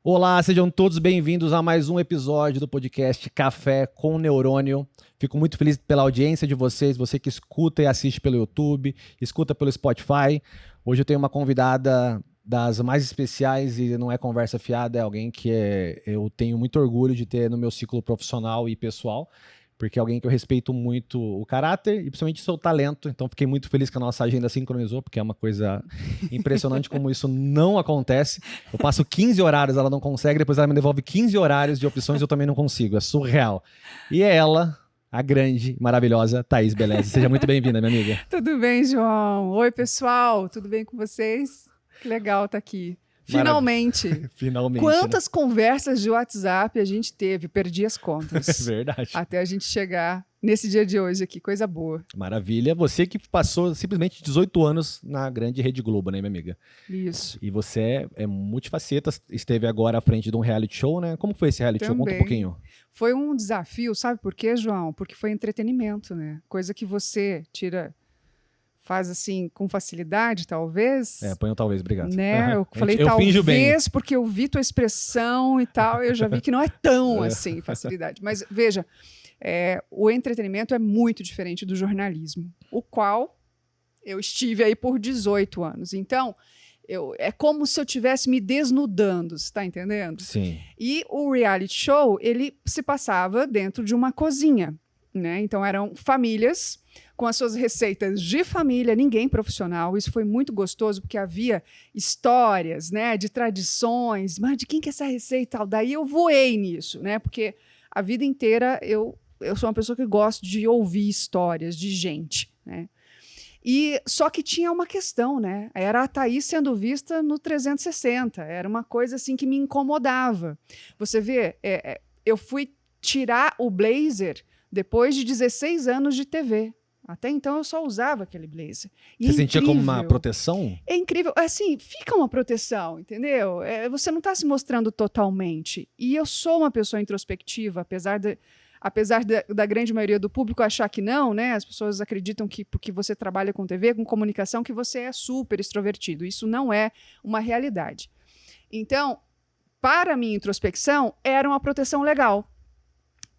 Olá, sejam todos bem-vindos a mais um episódio do podcast Café com Neurônio. Fico muito feliz pela audiência de vocês, você que escuta e assiste pelo YouTube, escuta pelo Spotify. Hoje eu tenho uma convidada das mais especiais e não é conversa fiada, é alguém que eu tenho muito orgulho de ter no meu ciclo profissional e pessoal, porque é alguém que eu respeito muito o caráter e principalmente o seu talento. Então fiquei muito feliz que a nossa agenda sincronizou, porque é uma coisa impressionante como isso não acontece. Eu passo 15 horários, ela não consegue, depois ela me devolve 15 horários de opções, eu também não consigo. É surreal. E é ela, a grande, maravilhosa Thaís Beleze. Seja muito bem-vinda, minha amiga. Tudo bem, João? Oi, pessoal. Tudo bem com vocês? Que legal estar aqui. Finalmente. Finalmente. Quantas conversas de WhatsApp a gente teve? Perdi as contas. É verdade. Até a gente chegar nesse dia de hoje aqui. Coisa boa. Maravilha. Você que passou simplesmente 18 anos na grande Rede Globo, né, minha amiga? Isso. E você é multifaceta, esteve agora à frente de um reality show, né? Como foi esse reality show? Conta um pouquinho. Foi um desafio, sabe por quê, João? Porque foi entretenimento, né? Coisa que você faz assim com facilidade, talvez. Põe o talvez, obrigado. Né? Eu falei eu finjo bem. talvez porque eu vi tua expressão e tal, eu já vi que não é tão assim facilidade. Mas veja, o entretenimento é muito diferente do jornalismo, o qual eu estive aí por 18 anos. Então, é como se eu estivesse me desnudando, você está entendendo? Sim. E o reality show, ele se passava dentro de uma cozinha, né? Então, eram famílias com as suas receitas de família, ninguém profissional. Isso foi muito gostoso, porque havia histórias, né, de tradições. Mas de quem que é essa receita e tal? Daí eu voei nisso, né? Porque a vida inteira eu sou uma pessoa que gosto de ouvir histórias de gente, né? E só que tinha uma questão, né? Era a Thaís sendo vista no 360. Era uma coisa assim que me incomodava. Você vê, eu fui tirar o blazer depois de 16 anos de TV. Até então eu só usava aquele blazer. E você sentia como uma proteção? É incrível. Assim, fica uma proteção, entendeu? Você não está se mostrando totalmente. E eu sou uma pessoa introspectiva, apesar da grande maioria do público achar que não, né? As pessoas acreditam que porque você trabalha com TV, com comunicação, que você é super extrovertido. Isso não é uma realidade. Então, para a minha introspecção, era uma proteção legal.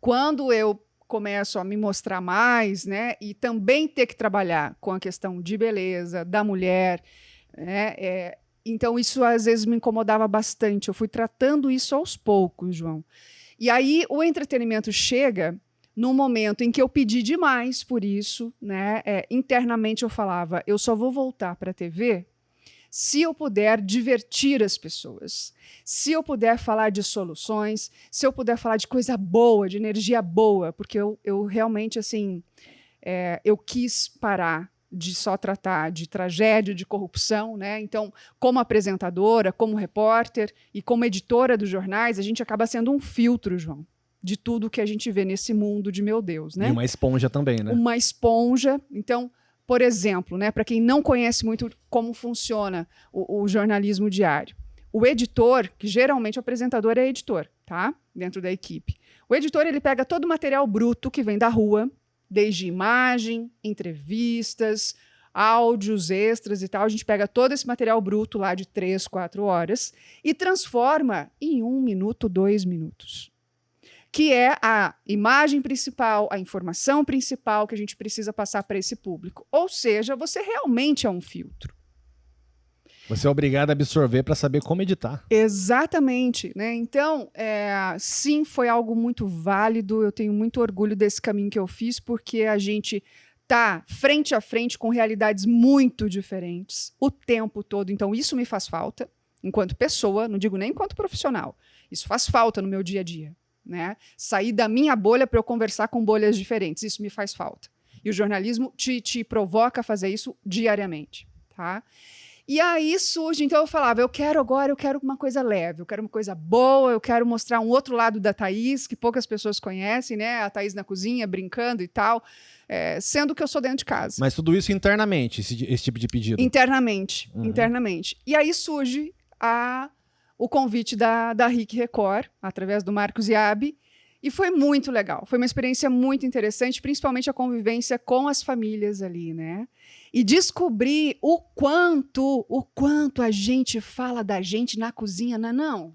Quando eu começo a me mostrar mais, né, e também ter que trabalhar com a questão de beleza, da mulher, né, então isso às vezes me incomodava bastante. Eu fui tratando isso aos poucos, João. E aí o entretenimento chega num momento em que eu pedi demais por isso, né, internamente eu falava, eu só vou voltar para a TV se eu puder divertir as pessoas, se eu puder falar de soluções, se eu puder falar de coisa boa, de energia boa, porque eu realmente, assim, eu quis parar de só tratar de tragédia, de corrupção, né? Então, como apresentadora, como repórter e como editora dos jornais, a gente acaba sendo um filtro, João, de tudo que a gente vê nesse mundo de meu Deus, né? E uma esponja também, né? Uma esponja. Então, por exemplo, né, para quem não conhece muito como funciona o jornalismo diário, o editor, que geralmente o apresentador é editor, tá? Dentro da equipe. O editor, ele pega todo o material bruto que vem da rua, desde imagem, entrevistas, áudios extras e tal. A gente pega todo esse material bruto lá de 3, 4 horas e transforma em 1 minuto, 2 minutos. Que é a imagem principal, a informação principal que a gente precisa passar para esse público. Ou seja, você realmente é um filtro. Você é obrigado a absorver para saber como editar. Exatamente, né? Então, sim, foi algo muito válido. Eu tenho muito orgulho desse caminho que eu fiz, porque a gente está frente a frente com realidades muito diferentes o tempo todo. Então, isso me faz falta enquanto pessoa, não digo nem enquanto profissional. Isso faz falta no meu dia a dia. Né? Sair da minha bolha para eu conversar com bolhas diferentes, isso me faz falta. E o jornalismo te provoca a fazer isso diariamente, tá? E aí surge, então eu falava, eu quero uma coisa leve, eu quero uma coisa boa, eu quero mostrar um outro lado da Thaís, que poucas pessoas conhecem, né? A Thaís na cozinha, brincando e tal, sendo que eu sou dentro de casa. Mas tudo isso internamente, esse tipo de pedido? Internamente, internamente. E aí surge o convite da RIC Record, através do Marcos Yabi, e foi muito legal. Foi uma experiência muito interessante, principalmente a convivência com as famílias ali, né? E descobrir o quanto a gente fala da gente na cozinha, não.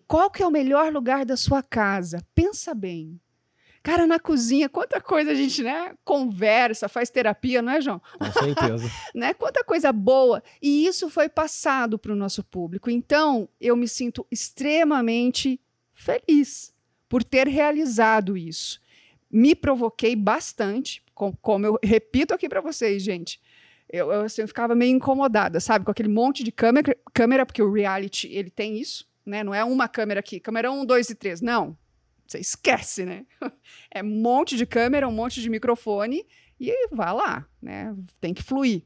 Qual que é o melhor lugar da sua casa? Pensa bem. Cara, na cozinha, quanta coisa a gente, né, conversa, faz terapia, não é, João? Com certeza. Né? Quanta coisa boa. E isso foi passado para o nosso público. Então, eu me sinto extremamente feliz por ter realizado isso. Me provoquei bastante, como eu repito aqui para vocês, gente. Assim, eu ficava meio incomodada, sabe? Com aquele monte de câmera, porque o reality, ele tem isso, né? Não é uma câmera aqui, câmera 1, 2 e 3, não. Você esquece, né? É um monte de câmera, um monte de microfone e vai lá, né? Tem que fluir.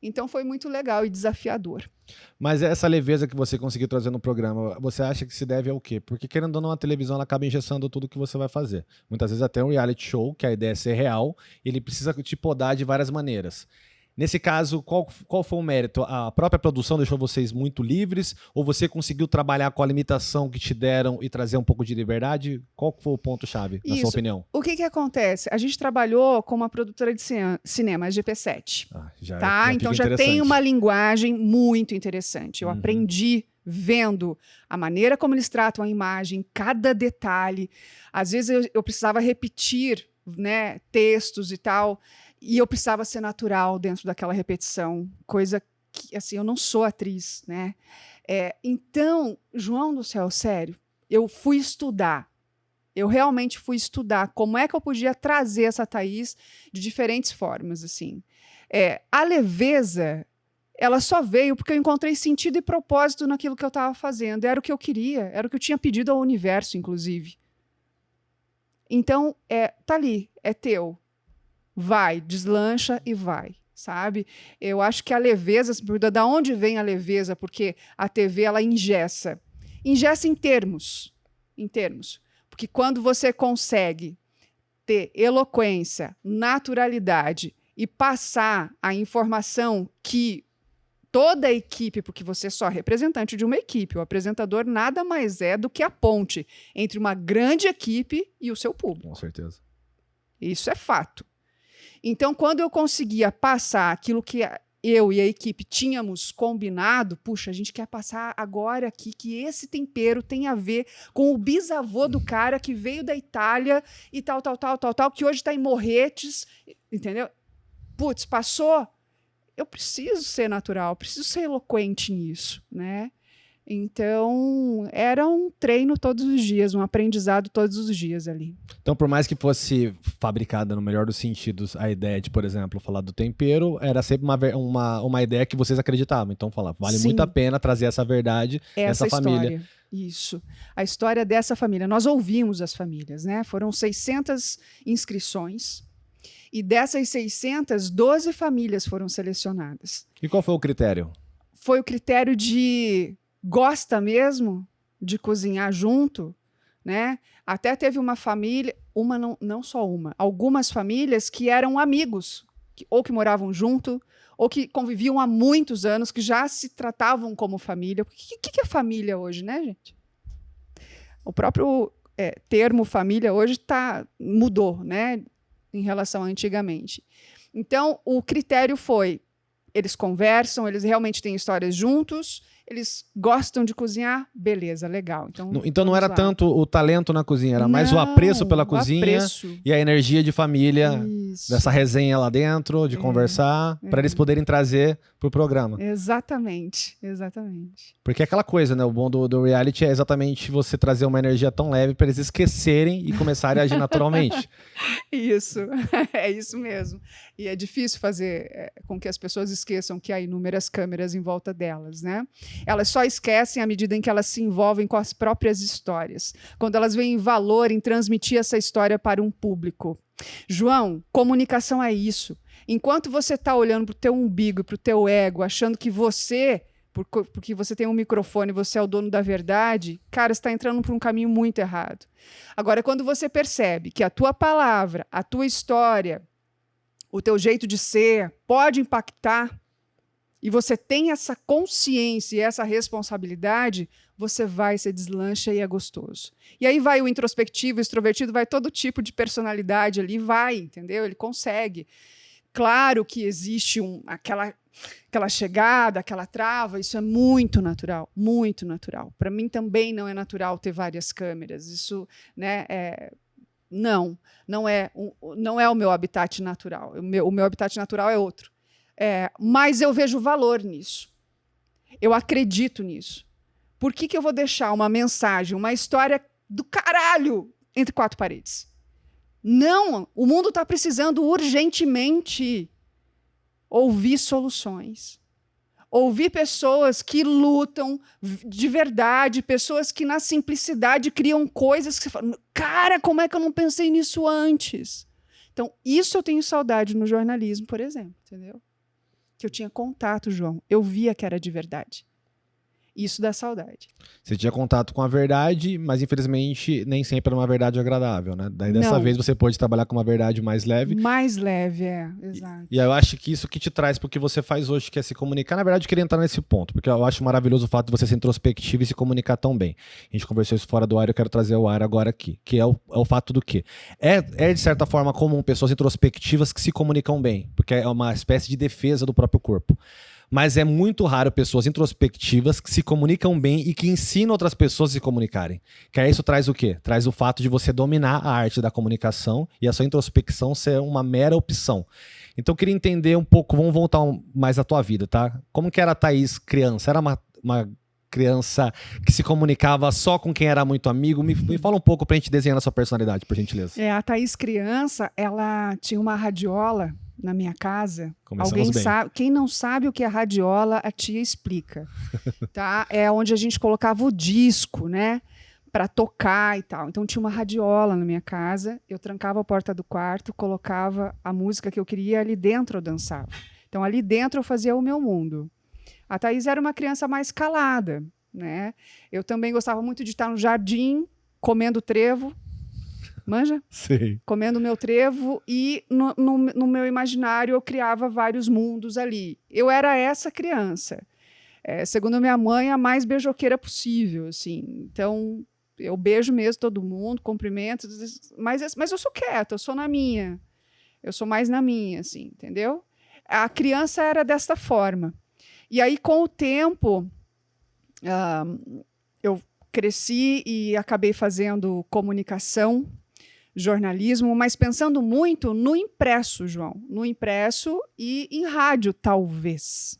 Então foi muito legal e desafiador. Mas essa leveza que você conseguiu trazer no programa, você acha que se deve ao quê? Porque querendo ou não, a televisão ela acaba engessando tudo que você vai fazer. Muitas vezes até um reality show, que a ideia é ser real, ele precisa te podar de várias maneiras. Nesse caso, qual foi o mérito? A própria produção deixou vocês muito livres? Ou você conseguiu trabalhar com a limitação que te deram e trazer um pouco de liberdade? Qual foi o ponto-chave, na sua opinião? O que acontece? A gente trabalhou com uma produtora de cinema, a GP7. Tá? Então já tem uma linguagem muito interessante. Eu aprendi vendo a maneira como eles tratam a imagem, cada detalhe. Às vezes eu precisava repetir, né, textos e tal. E eu precisava ser natural dentro daquela repetição, coisa que, assim, eu não sou atriz, né? Então, João do céu, sério, eu fui estudar. Eu realmente fui estudar como é que eu podia trazer essa Thaís de diferentes formas, assim. A leveza, ela só veio porque eu encontrei sentido e propósito naquilo que eu estava fazendo. Era o que eu queria, era o que eu tinha pedido ao universo, inclusive. Então, tá ali, é teu. Vai, deslancha e vai, sabe? Eu acho que a leveza, da onde vem a leveza? Porque a TV, ela engessa. Engessa em termos. Porque quando você consegue ter eloquência, naturalidade e passar a informação que toda a equipe, porque você é só representante de uma equipe, o apresentador nada mais é do que a ponte entre uma grande equipe e o seu público. Com certeza. Isso é fato. Então, quando eu conseguia passar aquilo que eu e a equipe tínhamos combinado, puxa, a gente quer passar agora aqui que esse tempero tem a ver com o bisavô do cara que veio da Itália e tal, que hoje está em Morretes, entendeu? Putz, passou. Eu preciso ser natural, preciso ser eloquente nisso, né? Então, era um treino todos os dias, um aprendizado todos os dias ali. Então, por mais que fosse fabricada no melhor dos sentidos, a ideia de, por exemplo, falar do tempero, era sempre uma ideia que vocês acreditavam. Então, vale muito a pena trazer essa verdade, essa família. Isso. A história dessa família. Nós ouvimos as famílias, né? Foram 600 inscrições. E dessas 600, 12 famílias foram selecionadas. E qual foi o critério? Foi o critério de... Gosta mesmo de cozinhar junto, né? Até teve uma família, não só uma, algumas famílias que eram amigos, ou que moravam junto, ou que conviviam há muitos anos, que já se tratavam como família. O que é família hoje, né, gente? O próprio termo família hoje mudou, né, em relação a antigamente. Então, o critério foi, eles conversam, eles realmente têm histórias juntos, eles gostam de cozinhar, beleza, legal. Então não era tanto o talento na cozinha, era mais o apreço pela cozinha e a energia de família, dessa resenha lá dentro, de conversar, para eles poderem trazer pro programa. Exatamente. Porque é aquela coisa, né? O bom do reality é exatamente você trazer uma energia tão leve para eles esquecerem e começarem a agir naturalmente. Isso, é isso mesmo. E é difícil fazer com que as pessoas esqueçam que há inúmeras câmeras em volta delas, né? Elas só esquecem à medida em que elas se envolvem com as próprias histórias, quando elas veem valor em transmitir essa história para um público. João, comunicação é isso. Enquanto você está olhando para o teu umbigo e para o teu ego, achando que você, porque você tem um microfone, você é o dono da verdade, cara, você está entrando por um caminho muito errado. Agora, quando você percebe que a tua palavra, a tua história, o teu jeito de ser pode impactar, e você tem essa consciência e essa responsabilidade, você vai, se deslancha e é gostoso. E aí vai o introspectivo, o extrovertido, vai todo tipo de personalidade ali, vai, entendeu? Ele consegue. Claro que existe aquela aquela chegada, aquela trava, isso é muito natural, muito natural. Para mim também não é natural ter várias câmeras. Isso, né, não é o meu habitat natural. O meu habitat natural é outro. Mas eu vejo valor nisso. Eu acredito nisso. Por que eu vou deixar uma mensagem, uma história do caralho entre quatro paredes? Não, o mundo está precisando urgentemente ouvir soluções. Ouvir pessoas que lutam de verdade, pessoas que na simplicidade criam coisas que você fala, cara, como é que eu não pensei nisso antes? Então, isso eu tenho saudade no jornalismo, por exemplo, entendeu? Que eu tinha contato, João. Eu via que era de verdade. Isso dá saudade. Você tinha contato com a verdade, mas infelizmente nem sempre era uma verdade agradável, né? Daí dessa vez você pôde trabalhar com uma verdade mais leve. Mais leve, exato. E eu acho que isso que te traz pro que você faz hoje, que é se comunicar. Na verdade, eu queria entrar nesse ponto, porque eu acho maravilhoso o fato de você ser introspectivo e se comunicar tão bem. A gente conversou isso fora do ar, eu quero trazer ao ar agora aqui, que é o fato do quê? De certa forma, comum pessoas introspectivas que se comunicam bem, porque é uma espécie de defesa do próprio corpo. Mas é muito raro pessoas introspectivas que se comunicam bem e que ensinam outras pessoas a se comunicarem. Que aí isso traz o quê? Traz o fato de você dominar a arte da comunicação e a sua introspecção ser uma mera opção. Então eu queria entender um pouco, vamos voltar mais à tua vida, tá? Como que era a Thaís criança? Era uma criança que se comunicava só com quem era muito amigo? Me fala um pouco pra gente desenhar a sua personalidade, por gentileza. A Thaís criança, ela tinha uma radiola na minha casa. Começamos bem. Quem não sabe o que é radiola, a tia explica. Tá? É onde a gente colocava o disco, né? Para tocar e tal. Então tinha uma radiola na minha casa, eu trancava a porta do quarto, colocava a música que eu queria, ali dentro eu dançava. Então ali dentro eu fazia o meu mundo. A Thaís era uma criança mais calada, né? Eu também gostava muito de estar no jardim, comendo trevo. Manja? Sim. Comendo meu trevo e no meu imaginário eu criava vários mundos ali. Eu era essa criança. Segundo minha mãe, a mais beijoqueira possível, assim. Então, eu beijo mesmo todo mundo, cumprimento, mas eu sou quieta, eu sou na minha. Eu sou mais na minha, assim, entendeu? A criança era desta forma. E aí, com o tempo, eu cresci e acabei fazendo comunicação, jornalismo, mas pensando muito no impresso, João. No impresso e em rádio, talvez.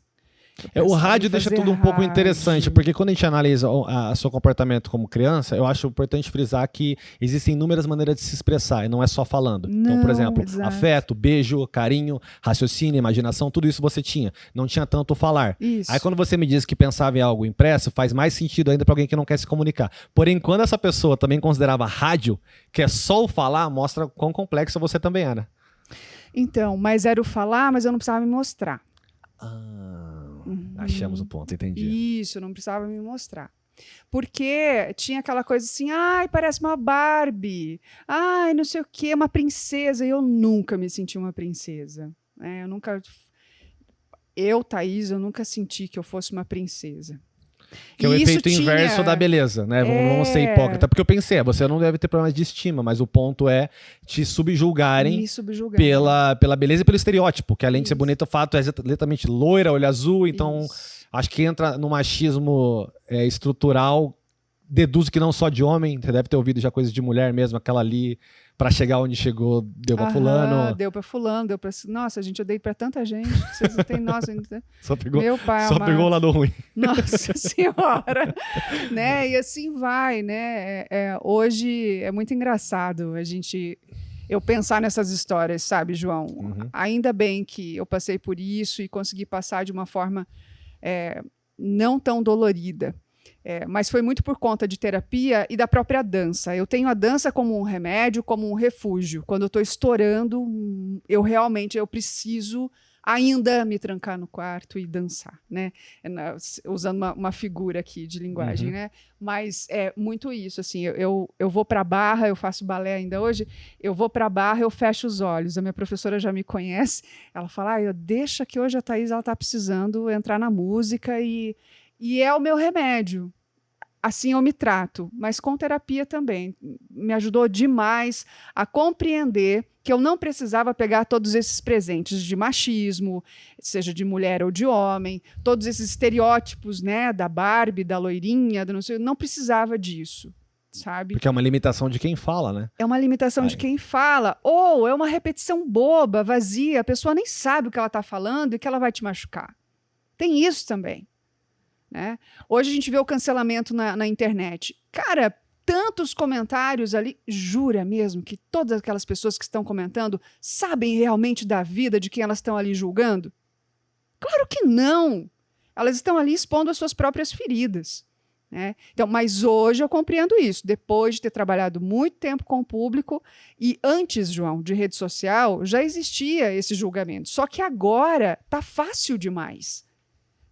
O rádio deixa tudo um pouco interessante, porque quando a gente analisa o seu comportamento como criança, eu acho importante frisar que existem inúmeras maneiras de se expressar, e não é só falando. Então, por exemplo, afeto, beijo, carinho, raciocínio, imaginação, tudo isso você tinha. Não tinha tanto o falar. Isso. Aí quando você me diz que pensava em algo impresso, faz mais sentido ainda para alguém que não quer se comunicar. Porém, quando essa pessoa também considerava rádio, que é só o falar, mostra quão complexo você também era. Então, mas era o falar, mas eu não precisava me mostrar. Achamos o ponto, entendi. Isso, não precisava me mostrar. Porque tinha aquela coisa assim, ai, parece uma Barbie, ai, não sei o quê, uma princesa. E eu nunca me senti uma princesa. Thaís, eu nunca senti que eu fosse uma princesa. Que é o efeito inverso da beleza, né? Vamos ser hipócrita. Porque eu pensei, você não deve ter problemas de estima, mas o ponto é te subjugarem pela beleza e pelo estereótipo, que além de ser bonita, o fato é exatamente loira, olho azul, então acho que entra no machismo estrutural, deduzo que não só de homem, você deve ter ouvido já coisas de mulher mesmo, aquela ali, pra chegar onde chegou, deu pra fulano. Deu pra fulano, deu pra... Nossa, gente, eu dei pra tanta gente, vocês não têm nossa... Só pegou, meu pai só pegou o lado ruim. Nossa Senhora! Né? E assim vai, né? Hoje é muito engraçado eu pensar nessas histórias, sabe, João? Ainda bem que eu passei por isso e consegui passar de uma forma não tão dolorida. Mas foi muito por conta de terapia e da própria dança. Eu tenho a dança como um remédio, como um refúgio. Quando eu estou estourando, eu preciso ainda me trancar no quarto e dançar, né? Usando uma figura aqui de linguagem, né? Mas é muito isso, assim, eu vou para a barra, eu faço balé ainda hoje, eu vou para a barra, eu fecho os olhos. A minha professora já me conhece, ela fala, deixa que hoje a Thaís está precisando entrar na música e é o meu remédio. assim eu me trato, mas com terapia também. Me ajudou demais a compreender que eu não precisava pegar todos esses presentes de machismo, seja de mulher ou de homem, todos esses estereótipos, né, da Barbie, da loirinha, não precisava disso, sabe? Porque é uma limitação de quem fala, né? É uma limitação de quem fala, ou é uma repetição boba, vazia, a pessoa nem sabe o que ela está falando e que ela vai te machucar. Tem isso também, né? Hoje a gente vê o cancelamento na internet. Cara, tantos comentários ali, jura mesmo que todas aquelas pessoas que estão comentando sabem realmente da vida de quem elas estão ali julgando? Claro que não! Elas estão ali expondo as suas próprias feridas, né? Então, mas hoje eu compreendo isso, depois de ter trabalhado muito tempo com o público, e antes, João, de rede social, já existia esse julgamento. Só que agora tá fácil demais.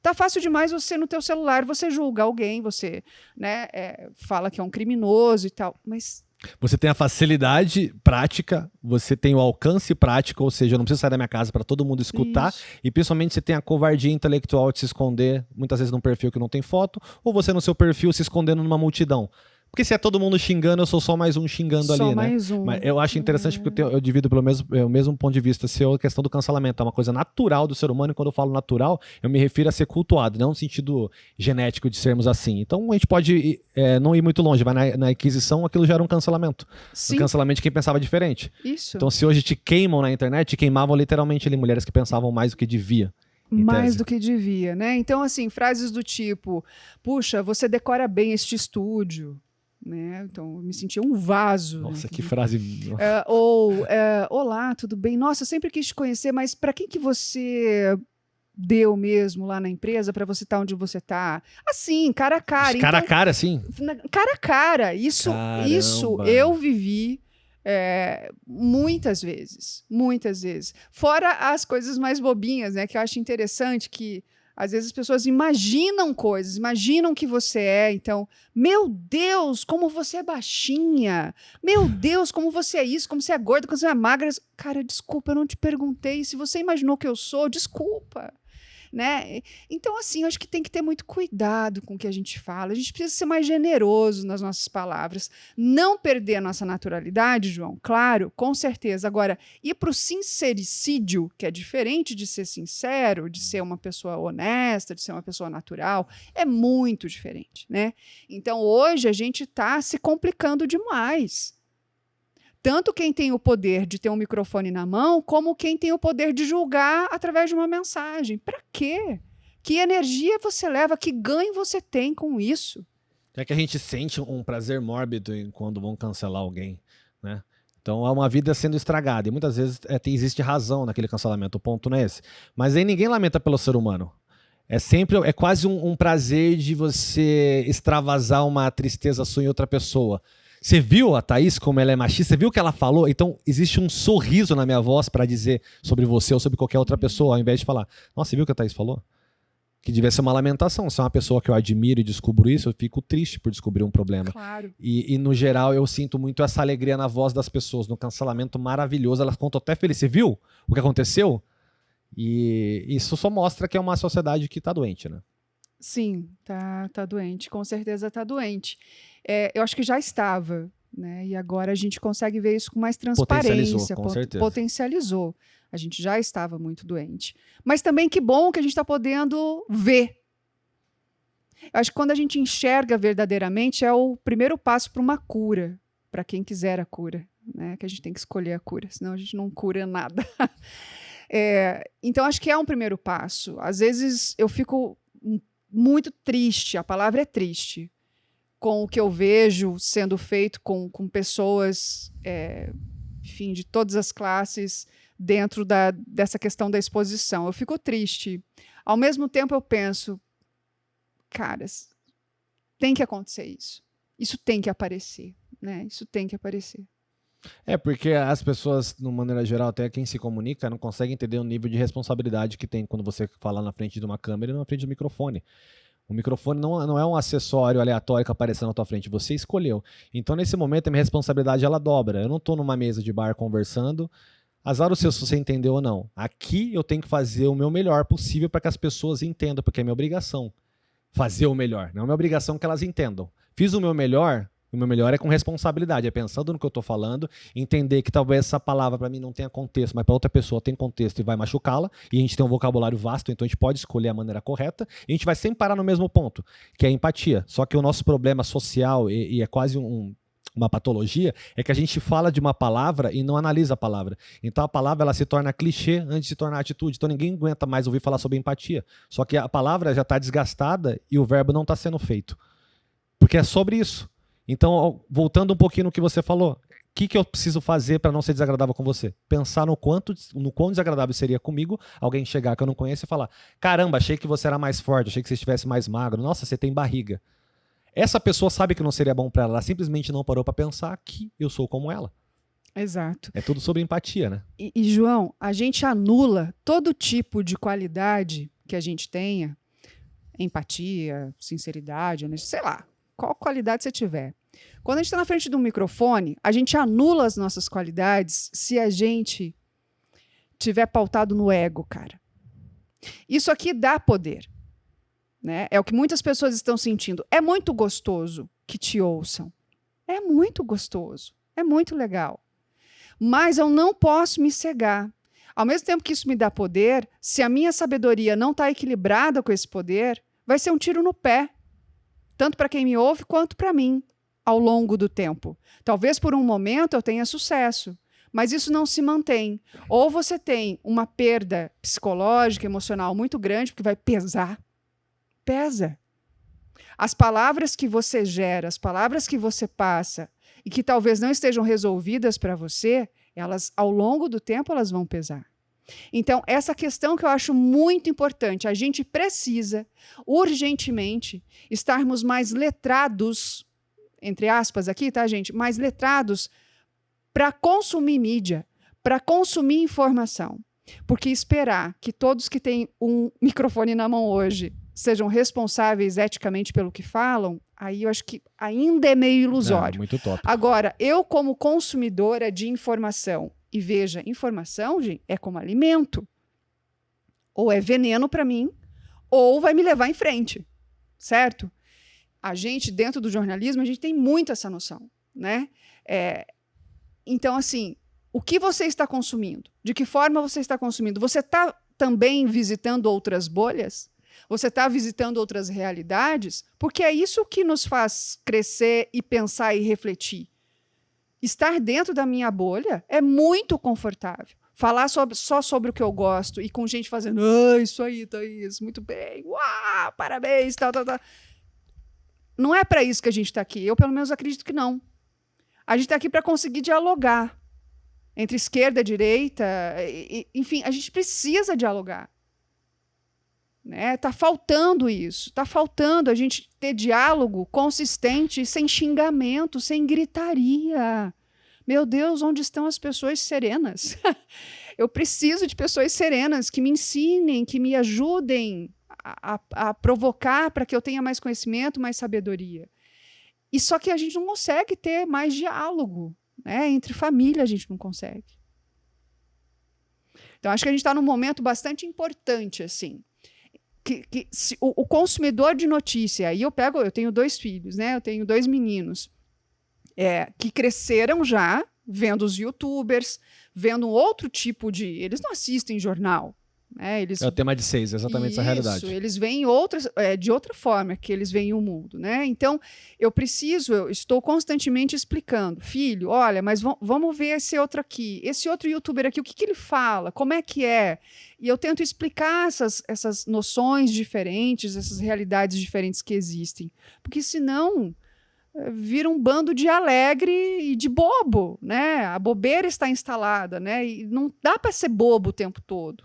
Tá fácil demais você, no teu celular, você julga alguém, você, né, fala que é um criminoso e tal, mas... Você tem a facilidade prática, você tem o alcance prático, ou seja, eu não preciso sair da minha casa para todo mundo escutar, Isso. e principalmente você tem a covardia intelectual de se esconder, muitas vezes num perfil que não tem foto, ou você no seu perfil se escondendo numa multidão. Porque se é todo mundo xingando, eu sou só mais um xingando Só ali, né? mais um. Mas eu acho interessante porque eu divido pelo mesmo ponto de vista seu a questão do cancelamento. É uma coisa natural do ser humano, e quando eu falo natural, eu me refiro a ser cultuado, não no sentido genético de sermos assim. Então a gente pode não ir muito longe, vai na aquisição, aquilo já era um cancelamento. Sim. Um cancelamento de quem pensava diferente. Isso. Então se hoje te queimam na internet, te queimavam literalmente ali mulheres que pensavam mais do que devia. Mais do que devia, né? Então, assim, frases do tipo, puxa, você decora bem este estúdio. Né? Então, eu me sentia um vaso. Nossa, né? que frase. Olá, tudo bem? Nossa, eu sempre quis te conhecer, mas para que que deu mesmo lá na empresa para você estar onde você está? Assim, cara a cara. Cara a cara, assim? Cara a cara. Isso eu vivi muitas vezes. Fora as coisas mais bobinhas, né? Que eu acho interessante que às vezes as pessoas imaginam coisas, imaginam que você é. Então, meu Deus, como você é baixinha. Meu Deus, como você é isso, como você é gorda, como você é magra. Cara, desculpa, eu não te perguntei. Se você imaginou que eu sou, desculpa. Né? Então, assim, eu acho que tem que ter muito cuidado com o que a gente fala. A gente precisa ser mais generoso nas nossas palavras. Não perder a nossa naturalidade, João, claro, com certeza. Agora, ir para o sincericídio, que é diferente de ser sincero, de ser uma pessoa honesta, de ser uma pessoa natural, é muito diferente, né? Então, hoje, a gente está se complicando demais. Tanto quem tem o poder de ter um microfone na mão, como quem tem o poder de julgar através de uma mensagem. Para quê? Que energia você leva? Que ganho você tem com isso? É que a gente sente um prazer mórbido quando vão cancelar alguém, né? Então é uma vida sendo estragada. E muitas vezes existe razão naquele cancelamento. O ponto não é esse. Mas aí ninguém lamenta pelo ser humano. É quase um prazer de você extravasar uma tristeza sua em outra pessoa. Você viu a Thaís como ela é machista? Você viu o que ela falou? Então existe um sorriso na minha voz para dizer sobre você ou sobre qualquer outra pessoa, ao invés de falar, nossa, você viu o que a Thaís falou? Que devia ser uma lamentação. Se é uma pessoa que eu admiro e descubro isso, eu fico triste por descobrir um problema. Claro. E no geral, eu sinto muito essa alegria na voz das pessoas, no cancelamento maravilhoso. Elas contam até feliz. Você viu o que aconteceu? E isso só mostra que é uma sociedade que está doente, né? Sim, tá doente. Com certeza tá doente. Eu acho que já estava, né? E agora a gente consegue ver isso com mais transparência. Com certeza. Potencializou. A gente já estava muito doente. Mas também que bom que a gente está podendo ver. Eu acho que quando a gente enxerga verdadeiramente é o primeiro passo para uma cura, para quem quiser a cura, né? Que a gente tem que escolher a cura, senão a gente não cura nada. Então, acho que é um primeiro passo. Às vezes eu fico muito triste, a palavra é triste, com o que eu vejo sendo feito com pessoas, enfim, de todas as classes, dentro dessa questão da exposição. Eu fico triste. Ao mesmo tempo, eu penso, caras, tem que acontecer isso. Isso tem que aparecer, né? Isso tem que aparecer. Porque as pessoas, de uma maneira geral, até quem se comunica, não consegue entender o nível de responsabilidade que tem quando você fala na frente de uma câmera e na frente do microfone. O microfone não é um acessório aleatório que apareceu na tua frente, você escolheu. Então, nesse momento, a minha responsabilidade ela dobra. Eu não estou numa mesa de bar conversando, azar o seu se você entendeu ou não. Aqui eu tenho que fazer o meu melhor possível para que as pessoas entendam, porque é minha obrigação fazer o melhor. Não é minha obrigação que elas entendam. Fiz o meu melhor é com responsabilidade, é pensando no que eu tô falando, entender que talvez essa palavra para mim não tenha contexto, mas para outra pessoa tem contexto e vai machucá-la, e a gente tem um vocabulário vasto, então a gente pode escolher a maneira correta, e a gente vai sempre parar no mesmo ponto, que é a empatia. Só que o nosso problema social, e é quase uma patologia, é que a gente fala de uma palavra e não analisa a palavra. Então a palavra ela se torna clichê antes de se tornar atitude. Então ninguém aguenta mais ouvir falar sobre empatia. Só que a palavra já está desgastada e o verbo não está sendo feito. Porque é sobre isso. Então, voltando um pouquinho no que você falou, o que eu preciso fazer para não ser desagradável com você? Pensar no quão desagradável seria comigo alguém chegar que eu não conheço e falar: caramba, achei que você era mais forte, achei que você estivesse mais magro, nossa, você tem barriga. Essa pessoa sabe que não seria bom para ela, ela simplesmente não parou para pensar que eu sou como ela. Exato. É tudo sobre empatia, né? E, João, a gente anula todo tipo de qualidade que a gente tenha, empatia, sinceridade, sei lá, qual qualidade você tiver. Quando a gente está na frente de um microfone, a gente anula as nossas qualidades se a gente tiver pautado no ego, cara. Isso aqui dá poder, né? É o que muitas pessoas estão sentindo. É muito gostoso que te ouçam. É muito gostoso. É muito legal. Mas eu não posso me cegar. Ao mesmo tempo que isso me dá poder, se a minha sabedoria não está equilibrada com esse poder, vai ser um tiro no pé. Tanto para quem me ouve quanto para mim, ao longo do tempo. Talvez por um momento eu tenha sucesso, mas isso não se mantém. Ou você tem uma perda psicológica, emocional muito grande, porque vai pesar. Pesa. As palavras que você gera, as palavras que você passa, e que talvez não estejam resolvidas para você, elas, ao longo do tempo, elas vão pesar. Então, essa questão que eu acho muito importante, a gente precisa, urgentemente, estarmos mais letrados, entre aspas aqui, tá, gente? Mais letrados para consumir mídia, para consumir informação. Porque esperar que todos que têm um microfone na mão hoje sejam responsáveis eticamente pelo que falam, aí eu acho que ainda é meio ilusório. Muito top. Agora, eu como consumidora de informação, e veja, informação, gente, é como alimento. Ou é veneno para mim, ou vai me levar em frente, certo? A gente, dentro do jornalismo, a gente tem muito essa noção, né? Então, assim, o que você está consumindo? De que forma você está consumindo? Você está também visitando outras bolhas? Você está visitando outras realidades? Porque é isso que nos faz crescer e pensar e refletir. Estar dentro da minha bolha é muito confortável. Falar só sobre o que eu gosto e com gente fazendo isso aí, Thaís, muito bem, uau, parabéns, tal. Não é para isso que a gente está aqui. Eu, pelo menos, acredito que não. A gente está aqui para conseguir dialogar entre esquerda e direita. Enfim, a gente precisa dialogar. Né? Tá faltando isso. Está faltando a gente ter diálogo consistente, sem xingamento, sem gritaria. Meu Deus, onde estão as pessoas serenas? Eu preciso de pessoas serenas que me ensinem, que me ajudem a provocar para que eu tenha mais conhecimento, mais sabedoria. E só que a gente não consegue ter mais diálogo, né? Entre família a gente não consegue. Então, acho que a gente está num momento bastante importante, assim. Se o consumidor de notícia, aí eu tenho 2 filhos, né? Eu tenho 2 meninos que cresceram já vendo os youtubers, vendo um outro tipo de... Eles não assistem jornal. Né? É o tema de 6, exatamente essa realidade. Eles veem de outra forma que eles veem o mundo. Né? Então, eu estou constantemente explicando. Filho, olha, mas vamos ver esse outro aqui. Esse outro youtuber aqui, o que ele fala? Como é que é? E eu tento explicar essas noções diferentes, essas realidades diferentes que existem. Porque senão vira um bando de alegre e de bobo, né? A bobeira está instalada, né? E não dá para ser bobo o tempo todo.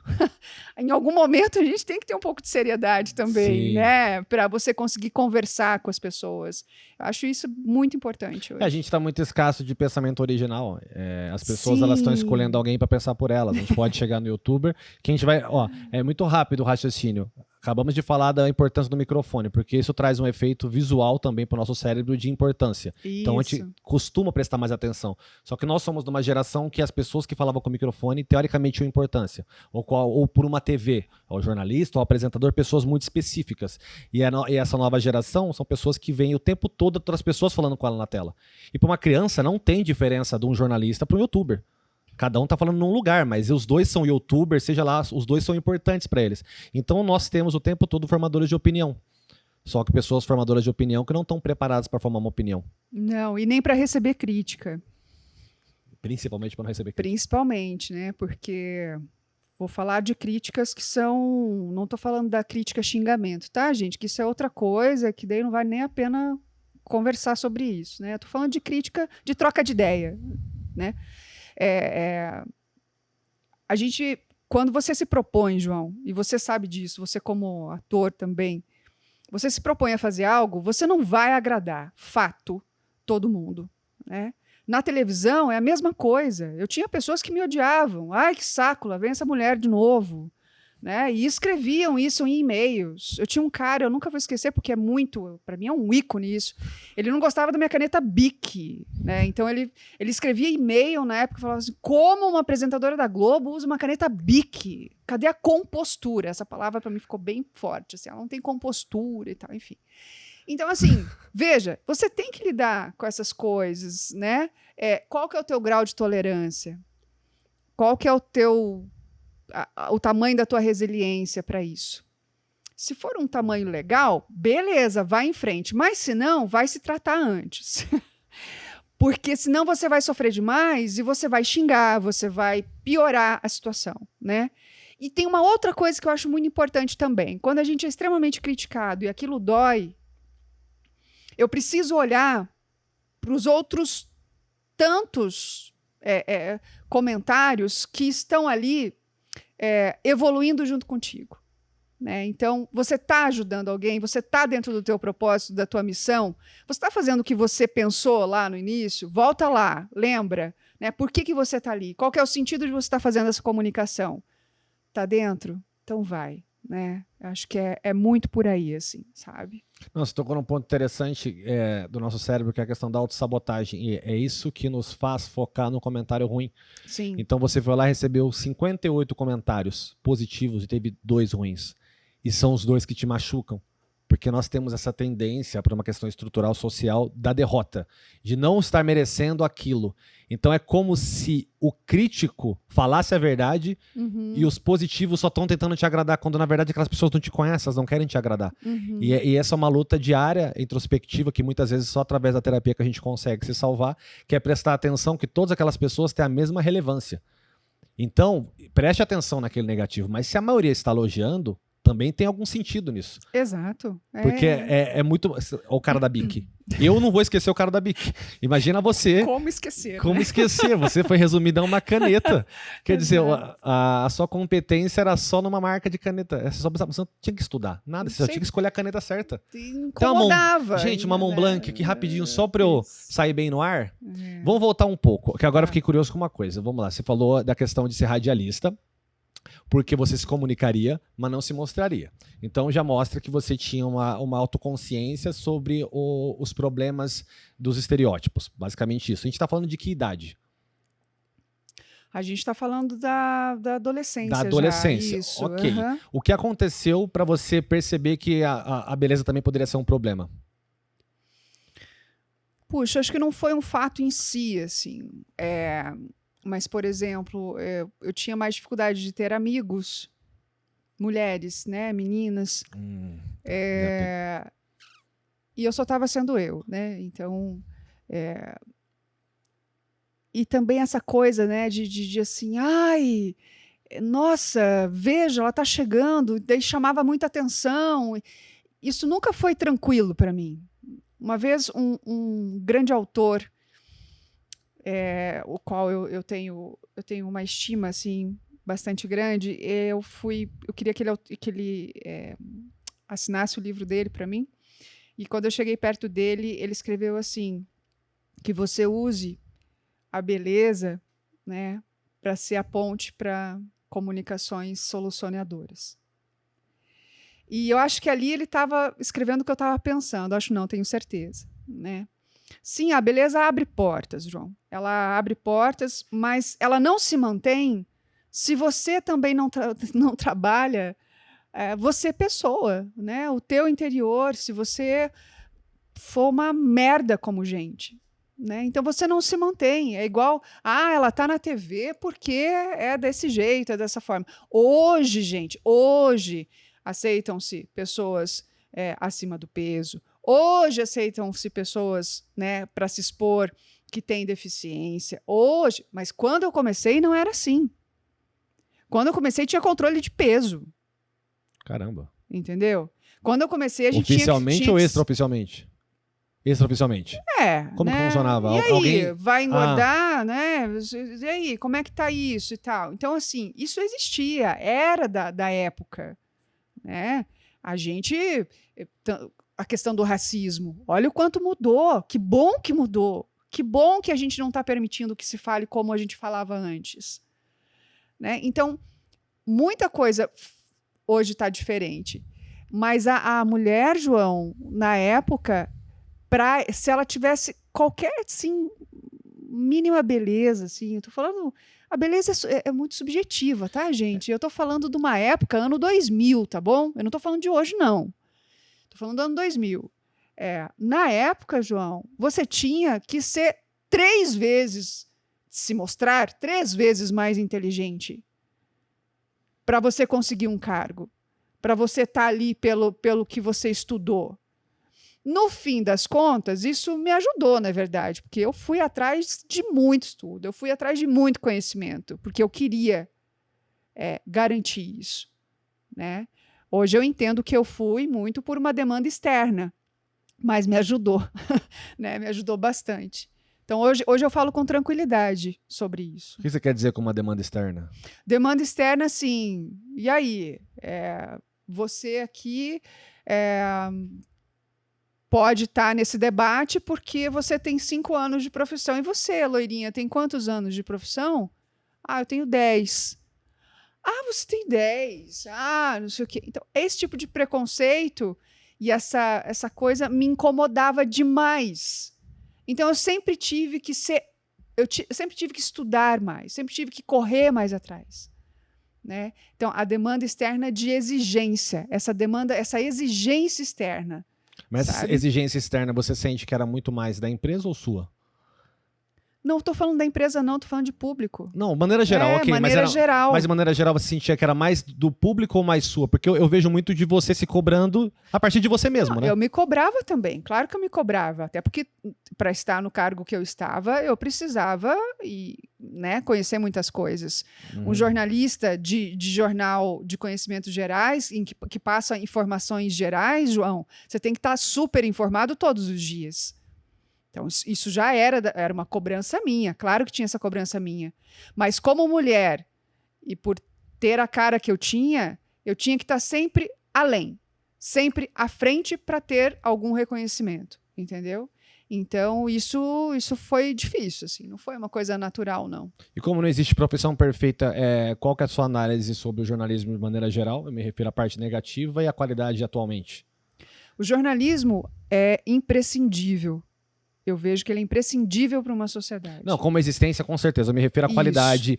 Em algum momento a gente tem que ter um pouco de seriedade também, né? Para você conseguir conversar com as pessoas. Eu acho isso muito importante hoje. A gente está muito escasso de pensamento original. As pessoas elas estão escolhendo alguém para pensar por elas. A gente pode chegar no youtuber, que a gente vai... é muito rápido o raciocínio. Acabamos de falar da importância do microfone, porque isso traz um efeito visual também para o nosso cérebro de importância. Então a gente costuma prestar mais atenção. Só que nós somos de uma geração que as pessoas que falavam com o microfone, teoricamente, tinham importância. Ou por uma TV, ou jornalista, ou apresentador, pessoas muito específicas. E essa nova geração são pessoas que veem o tempo todo outras pessoas falando com ela na tela. E para uma criança não tem diferença de um jornalista para um youtuber. Cada um tá falando num lugar, mas os dois são youtubers, seja lá, os dois são importantes para eles. Então nós temos o tempo todo formadores de opinião. Só que pessoas formadoras de opinião que não estão preparadas para formar uma opinião. Não, e nem para receber crítica. Principalmente para não receber crítica. Principalmente, né? Porque vou falar de críticas que são... Não estou falando da crítica xingamento, tá, gente? Que isso é outra coisa, que daí não vale nem a pena conversar sobre isso, né? Estou falando de crítica, de troca de ideia, né? A gente, quando você se propõe, João, e você sabe disso, você como ator também, você se propõe a fazer algo, você não vai agradar, fato, todo mundo, né? Na televisão é a mesma coisa. Eu tinha pessoas que me odiavam. Ai, que saco, lá vem essa mulher de novo. Né? E escreviam isso em e-mails. Eu tinha um cara, eu nunca vou esquecer, porque é muito, para mim é um ícone isso. Ele não gostava da minha caneta Bic, né? Então ele escrevia e-mail na época, falava assim: como uma apresentadora da Globo usa uma caneta Bic? Cadê a compostura? Essa palavra para mim ficou bem forte, assim, ela não tem compostura e tal, enfim. Então, assim, veja, você tem que lidar com essas coisas, né? Qual que é o teu grau de tolerância? Qual que é o tamanho da tua resiliência para isso? Se for um tamanho legal, beleza, vai em frente. Mas se não, vai se tratar antes. Porque senão você vai sofrer demais e você vai xingar, você vai piorar a situação, né? E tem uma outra coisa que eu acho muito importante também. Quando a gente é extremamente criticado e aquilo dói, eu preciso olhar para os outros tantos comentários que estão ali evoluindo junto contigo, né? Então, você está ajudando alguém, você está dentro do teu propósito, da tua missão, você está fazendo o que você pensou lá no início, volta lá, lembra, né? Por que você está ali? Qual que é o sentido de você estar fazendo essa comunicação? Está dentro? Então vai, né? Acho que é muito por aí, assim, sabe? Você tocou num ponto interessante do nosso cérebro, que é a questão da autossabotagem. E é isso que nos faz focar no comentário ruim. Sim. Então você foi lá e recebeu 58 comentários positivos e teve 2 ruins. E são os 2 que te machucam. Porque nós temos essa tendência, por uma questão estrutural social, da derrota. De não estar merecendo aquilo. Então é como se o crítico falasse a verdade e os positivos só estão tentando te agradar, quando na verdade aquelas pessoas não te conhecem, elas não querem te agradar. E essa é uma luta diária, introspectiva, que muitas vezes só através da terapia que a gente consegue se salvar, que é prestar atenção que todas aquelas pessoas têm a mesma relevância. Então, preste atenção naquele negativo, mas se a maioria está elogiando, também tem algum sentido nisso. Exato. Porque é muito... O cara da Bic. Eu não vou esquecer o cara da Bic. Imagina você... Como esquecer? Como esquecer? Você foi resumida a uma caneta. Quer dizer, a sua competência era só numa marca de caneta. Você não tinha que estudar nada. Você só tinha que escolher a caneta certa. Incomodava. Gente, uma Mont Blanc aqui rapidinho, só para eu sair bem no ar. Vamos voltar um pouco, que agora eu fiquei curioso com uma coisa. Vamos lá, você falou da questão de ser radialista, porque você se comunicaria, mas não se mostraria. Então já mostra que você tinha uma autoconsciência sobre os problemas dos estereótipos. Basicamente isso. A gente está falando de que idade? A gente está falando da adolescência. Da adolescência, já. Isso. Ok. O que aconteceu para você perceber que a beleza também poderia ser um problema? Puxa, acho que não foi um fato em si, assim. Mas, por exemplo, eu tinha mais dificuldade de ter amigos, mulheres, né, meninas, e eu só estava sendo eu, né? Então, e também essa coisa, né, de assim, ai, nossa, veja, ela está chegando, daí chamava muita atenção. Isso nunca foi tranquilo para mim. Uma vez um grande autor, o qual eu tenho uma estima assim bastante grande, eu queria que ele assinasse o livro dele para mim, e quando eu cheguei perto dele, ele escreveu assim: que você use a beleza, né, para ser a ponte para comunicações solucionadoras. E eu acho que ali ele estava escrevendo o que eu estava pensando. Acho não, tenho certeza, né? Sim, a beleza abre portas, João. Ela abre portas, mas ela não se mantém se você também não trabalha você pessoa, né? O teu interior, se você for uma merda como gente, né? Então você não se mantém. É igual, ela tá na TV porque é desse jeito, é dessa forma. Hoje, gente, aceitam-se pessoas acima do peso. Hoje aceitam-se pessoas, né, para se expor que têm deficiência. Hoje, mas quando eu comecei não era assim. Quando eu comecei tinha controle de peso. Caramba. Entendeu? Quando eu comecei a gente oficialmente ou extraoficialmente? Extraoficialmente. Como que funcionava? E aí, Alguém vai engordar, né? E aí, como é que tá isso e tal? Então, assim, isso existia, era da época, né? A questão do racismo, olha o quanto mudou, que bom que mudou, que bom que a gente não está permitindo que se fale como a gente falava antes, né? Então, muita coisa hoje está diferente, mas a mulher, João, na época, se ela tivesse qualquer, assim, mínima beleza, assim, eu tô falando, a beleza é muito subjetiva, tá, gente? Eu tô falando de uma época, ano 2000, tá bom? Eu não tô falando de hoje, não. Tô falando do ano 2000. Na época, João, você tinha que ser 3 vezes, se mostrar 3 vezes mais inteligente para você conseguir um cargo, para você estar ali pelo que você estudou. No fim das contas, isso me ajudou, na verdade, porque eu fui atrás de muito estudo, eu fui atrás de muito conhecimento, porque eu queria garantir isso, né? Hoje eu entendo que eu fui muito por uma demanda externa, mas me ajudou, né? Me ajudou bastante. Então, hoje eu falo com tranquilidade sobre isso. O que você quer dizer com uma demanda externa? Demanda externa, assim, e aí? Você aqui pode estar nesse debate porque você tem 5 anos de profissão. E você, loirinha, tem quantos anos de profissão? Eu tenho 10. Você tem 10. Não sei o quê. Então, esse tipo de preconceito e essa coisa me incomodava demais. Então, eu sempre tive que sempre tive que estudar mais, sempre tive que correr mais atrás, né? Então, a demanda externa de exigência, essa exigência externa. Mas sabe? essa exigência externa, você sente que era muito mais da empresa ou sua? Não estou falando da empresa, não, estou falando de público. Não, maneira geral, ok. Geral. Mas de maneira geral você sentia que era mais do público ou mais sua? Porque eu vejo muito de você se cobrando a partir de você mesmo, né? Eu me cobrava também, claro que eu me cobrava. Até porque, para estar no cargo que eu estava, eu precisava conhecer muitas coisas. Um jornalista de jornal de conhecimentos gerais, que passa informações gerais, João, você tem que estar super informado todos os dias. Então, isso já era uma cobrança minha, claro que tinha essa cobrança minha. Mas como mulher, e por ter a cara que eu tinha que estar sempre além, sempre à frente para ter algum reconhecimento, entendeu? Então, isso foi difícil, assim, não foi uma coisa natural, não. E como não existe profissão perfeita, qual que é a sua análise sobre o jornalismo de maneira geral? Eu me refiro à parte negativa e à qualidade atualmente. O jornalismo é imprescindível. Eu vejo que ele é imprescindível para uma sociedade. Não, como existência, com certeza. Eu me refiro à qualidade.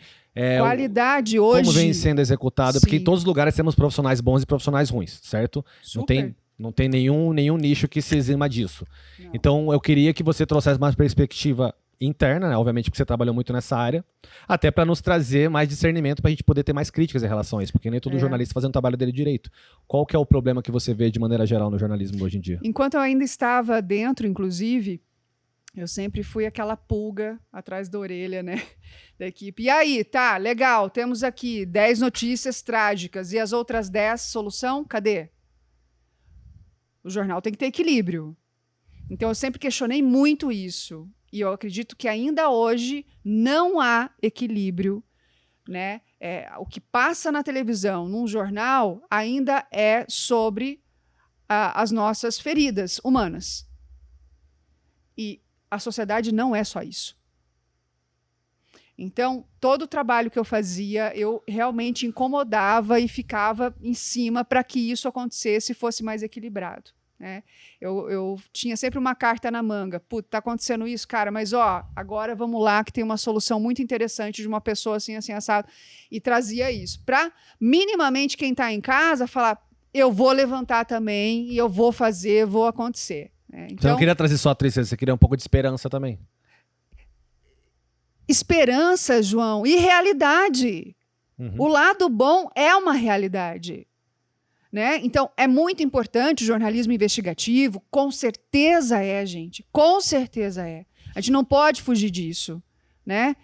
Qualidade hoje... Como vem sendo executado. Sim. Porque em todos os lugares temos profissionais bons e profissionais ruins, certo? Super. Não tem nenhum nicho que se exima disso. Não. Então, eu queria que você trouxesse mais perspectiva interna, né? Obviamente porque você trabalhou muito nessa área, até para nos trazer mais discernimento para a gente poder ter mais críticas em relação a isso, porque nem todo jornalista fazendo o trabalho dele direito. Qual que é o problema que você vê de maneira geral no jornalismo hoje em dia? Enquanto eu ainda estava dentro, inclusive... Eu sempre fui aquela pulga atrás da orelha, né, da equipe. E aí, tá, legal, temos aqui 10 notícias trágicas. E as outras 10, solução? Cadê? O jornal tem que ter equilíbrio. Então, eu sempre questionei muito isso. E eu acredito que ainda hoje não há equilíbrio, né? O que passa na televisão, num jornal, ainda é sobre as nossas feridas humanas. E a sociedade não é só isso. Então, todo o trabalho que eu fazia, eu realmente incomodava e ficava em cima para que isso acontecesse e fosse mais equilibrado, né? Eu tinha sempre uma carta na manga. Putz, tá acontecendo isso, cara, mas agora vamos lá que tem uma solução muito interessante de uma pessoa assim, assim, assado. E trazia isso. Para minimamente quem está em casa falar, eu vou levantar também e eu vou fazer, vou acontecer. Né? Então, você não queria trazer só a tristeza, você queria um pouco de esperança também. Esperança, João, e realidade. Uhum. O lado bom é uma realidade. Né? Então, é muito importante o jornalismo investigativo, com certeza é, gente. Com certeza é. A gente não pode fugir disso. Né?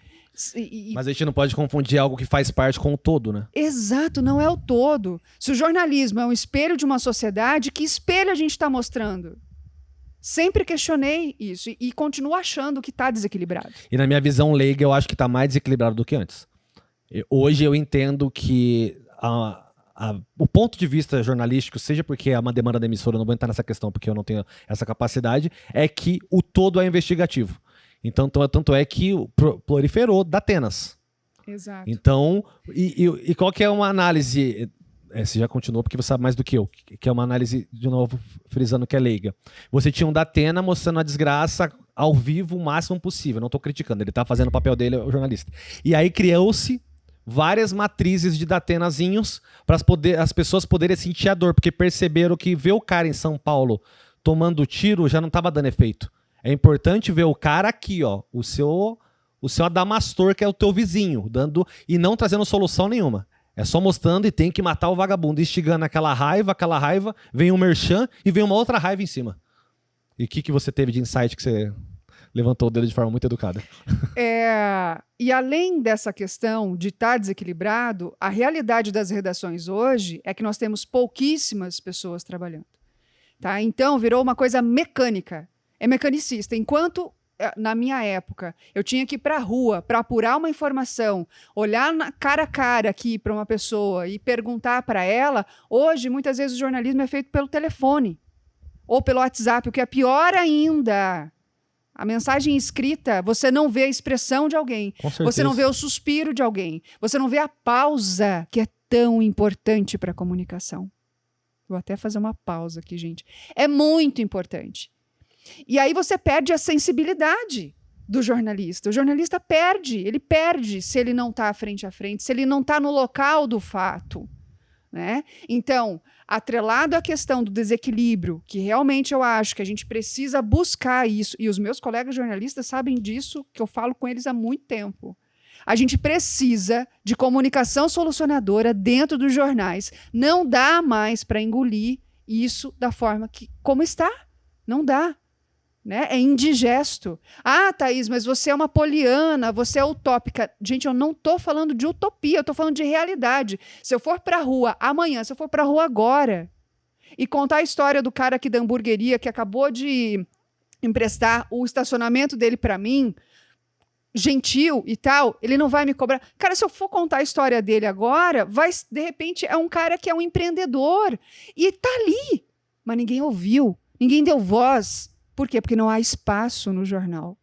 Mas a gente não pode confundir algo que faz parte com o todo, né? Exato, não é o todo. Se o jornalismo é um espelho de uma sociedade, que espelho a gente está mostrando? Sempre questionei isso e continuo achando que está desequilibrado. E na minha visão leiga, eu acho que está mais desequilibrado do que antes. Hoje eu entendo que o ponto de vista jornalístico, seja porque é uma demanda da emissora, eu não vou entrar nessa questão porque eu não tenho essa capacidade, é que o todo é investigativo. Então, tanto é que proliferou Datenas. Exato. Então, e qual que é uma análise... Você já continuou porque você sabe mais do que eu, que é uma análise, de novo, frisando que é leiga. Você tinha um Datena mostrando a desgraça ao vivo o máximo possível. Não estou criticando, ele está fazendo o papel dele, o jornalista. E aí criou-se várias matrizes de Datenazinhos para as pessoas poderem sentir a dor, porque perceberam que ver o cara em São Paulo tomando tiro já não estava dando efeito. É importante ver o cara aqui, ó, o seu Adamastor, que é o teu vizinho, e não trazendo solução nenhuma. É só mostrando e tem que matar o vagabundo, instigando aquela raiva, vem um merchan e vem uma outra raiva em cima. E o que você teve de insight que você levantou o dedo de forma muito educada? E além dessa questão de estar desequilibrado, a realidade das redações hoje é que nós temos pouquíssimas pessoas trabalhando. Tá? Então, virou uma coisa mecânica. É mecanicista. Enquanto... na minha época, eu tinha que ir para a rua para apurar uma informação, olhar cara a cara aqui para uma pessoa e perguntar para ela. Hoje, muitas vezes, o jornalismo é feito pelo telefone ou pelo WhatsApp, o que é pior ainda. A mensagem escrita, você não vê a expressão de alguém, você não vê o suspiro de alguém, você não vê a pausa, que é tão importante para a comunicação. Vou até fazer uma pausa aqui, gente. É muito importante. E aí você perde a sensibilidade do jornalista. O jornalista ele perde se ele não está frente a frente, se ele não está no local do fato. Né? Então, atrelado à questão do desequilíbrio, que realmente eu acho que a gente precisa buscar isso, e os meus colegas jornalistas sabem disso, que eu falo com eles há muito tempo. A gente precisa de comunicação solucionadora dentro dos jornais. Não dá mais para engolir isso da forma como está. Não dá. Né? É indigesto. Ah, Thaís, mas você é uma poliana, você é utópica. Gente, eu não estou falando de utopia, eu estou falando de realidade. Se eu for para a rua amanhã, se eu for para a rua agora e contar a história do cara aqui da hamburgueria que acabou de emprestar o estacionamento dele para mim, gentil e tal, ele não vai me cobrar. Cara, se eu for contar a história dele agora, de repente é um cara que é um empreendedor e está ali, mas ninguém ouviu, ninguém deu voz. Por quê? Porque não há espaço no jornal.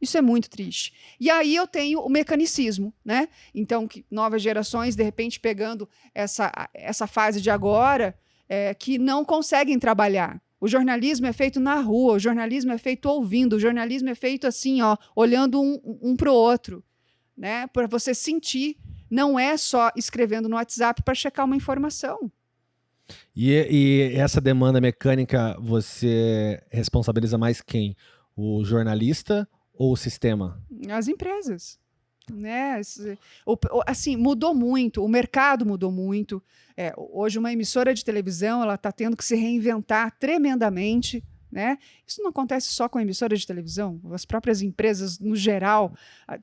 Isso é muito triste. E aí eu tenho o mecanicismo, né? Então, novas gerações, de repente, pegando essa fase de agora, que não conseguem trabalhar. O jornalismo é feito na rua, o jornalismo é feito ouvindo, o jornalismo é feito assim, ó, olhando um para o outro, né? Para você sentir, não é só escrevendo no WhatsApp para checar uma informação. E essa demanda mecânica, você responsabiliza mais quem? O jornalista ou o sistema? As empresas. Né? Assim, mudou muito, o mercado mudou muito. Hoje, uma emissora de televisão está tendo que se reinventar tremendamente. Né? Isso não acontece só com a emissora de televisão, as próprias empresas, no geral,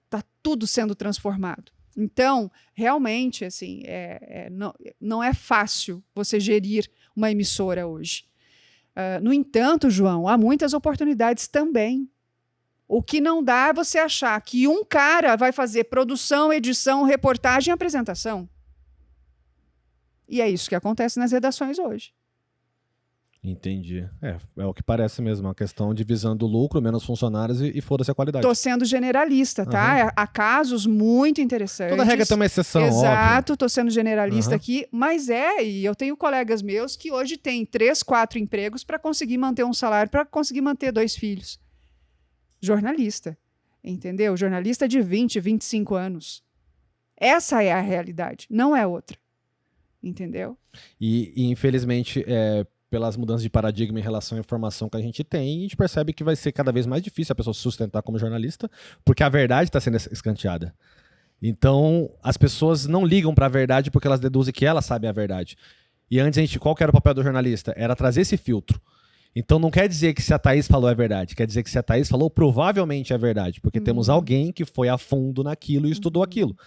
está tudo sendo transformado. Então, realmente, assim, não é fácil você gerir uma emissora hoje. No entanto, João, há muitas oportunidades também. O que não dá é você achar que um cara vai fazer produção, edição, reportagem e apresentação. E é isso que acontece nas redações hoje. Entendi. É o que parece mesmo, uma questão de visando o lucro, menos funcionários e foda-se a qualidade. Tô sendo generalista, tá? Há casos muito interessantes. Toda regra tem uma exceção, Exato, óbvio. tô sendo generalista aqui, mas e eu tenho colegas meus que hoje têm 3, 4 empregos para conseguir manter um salário, para conseguir manter 2 filhos. Jornalista, entendeu? Jornalista de 20, 25 anos. Essa é a realidade, não é outra. Entendeu? E infelizmente, pelas mudanças de paradigma em relação à informação que a gente tem, a gente percebe que vai ser cada vez mais difícil a pessoa se sustentar como jornalista, porque a verdade está sendo escanteada. Então, as pessoas não ligam para a verdade porque elas deduzem que elas sabem a verdade. E antes, qual que era o papel do jornalista? Era trazer esse filtro. Então, não quer dizer que se a Thaís falou é verdade, quer dizer que se a Thaís falou, provavelmente é verdade, porque temos alguém que foi a fundo naquilo e estudou aquilo.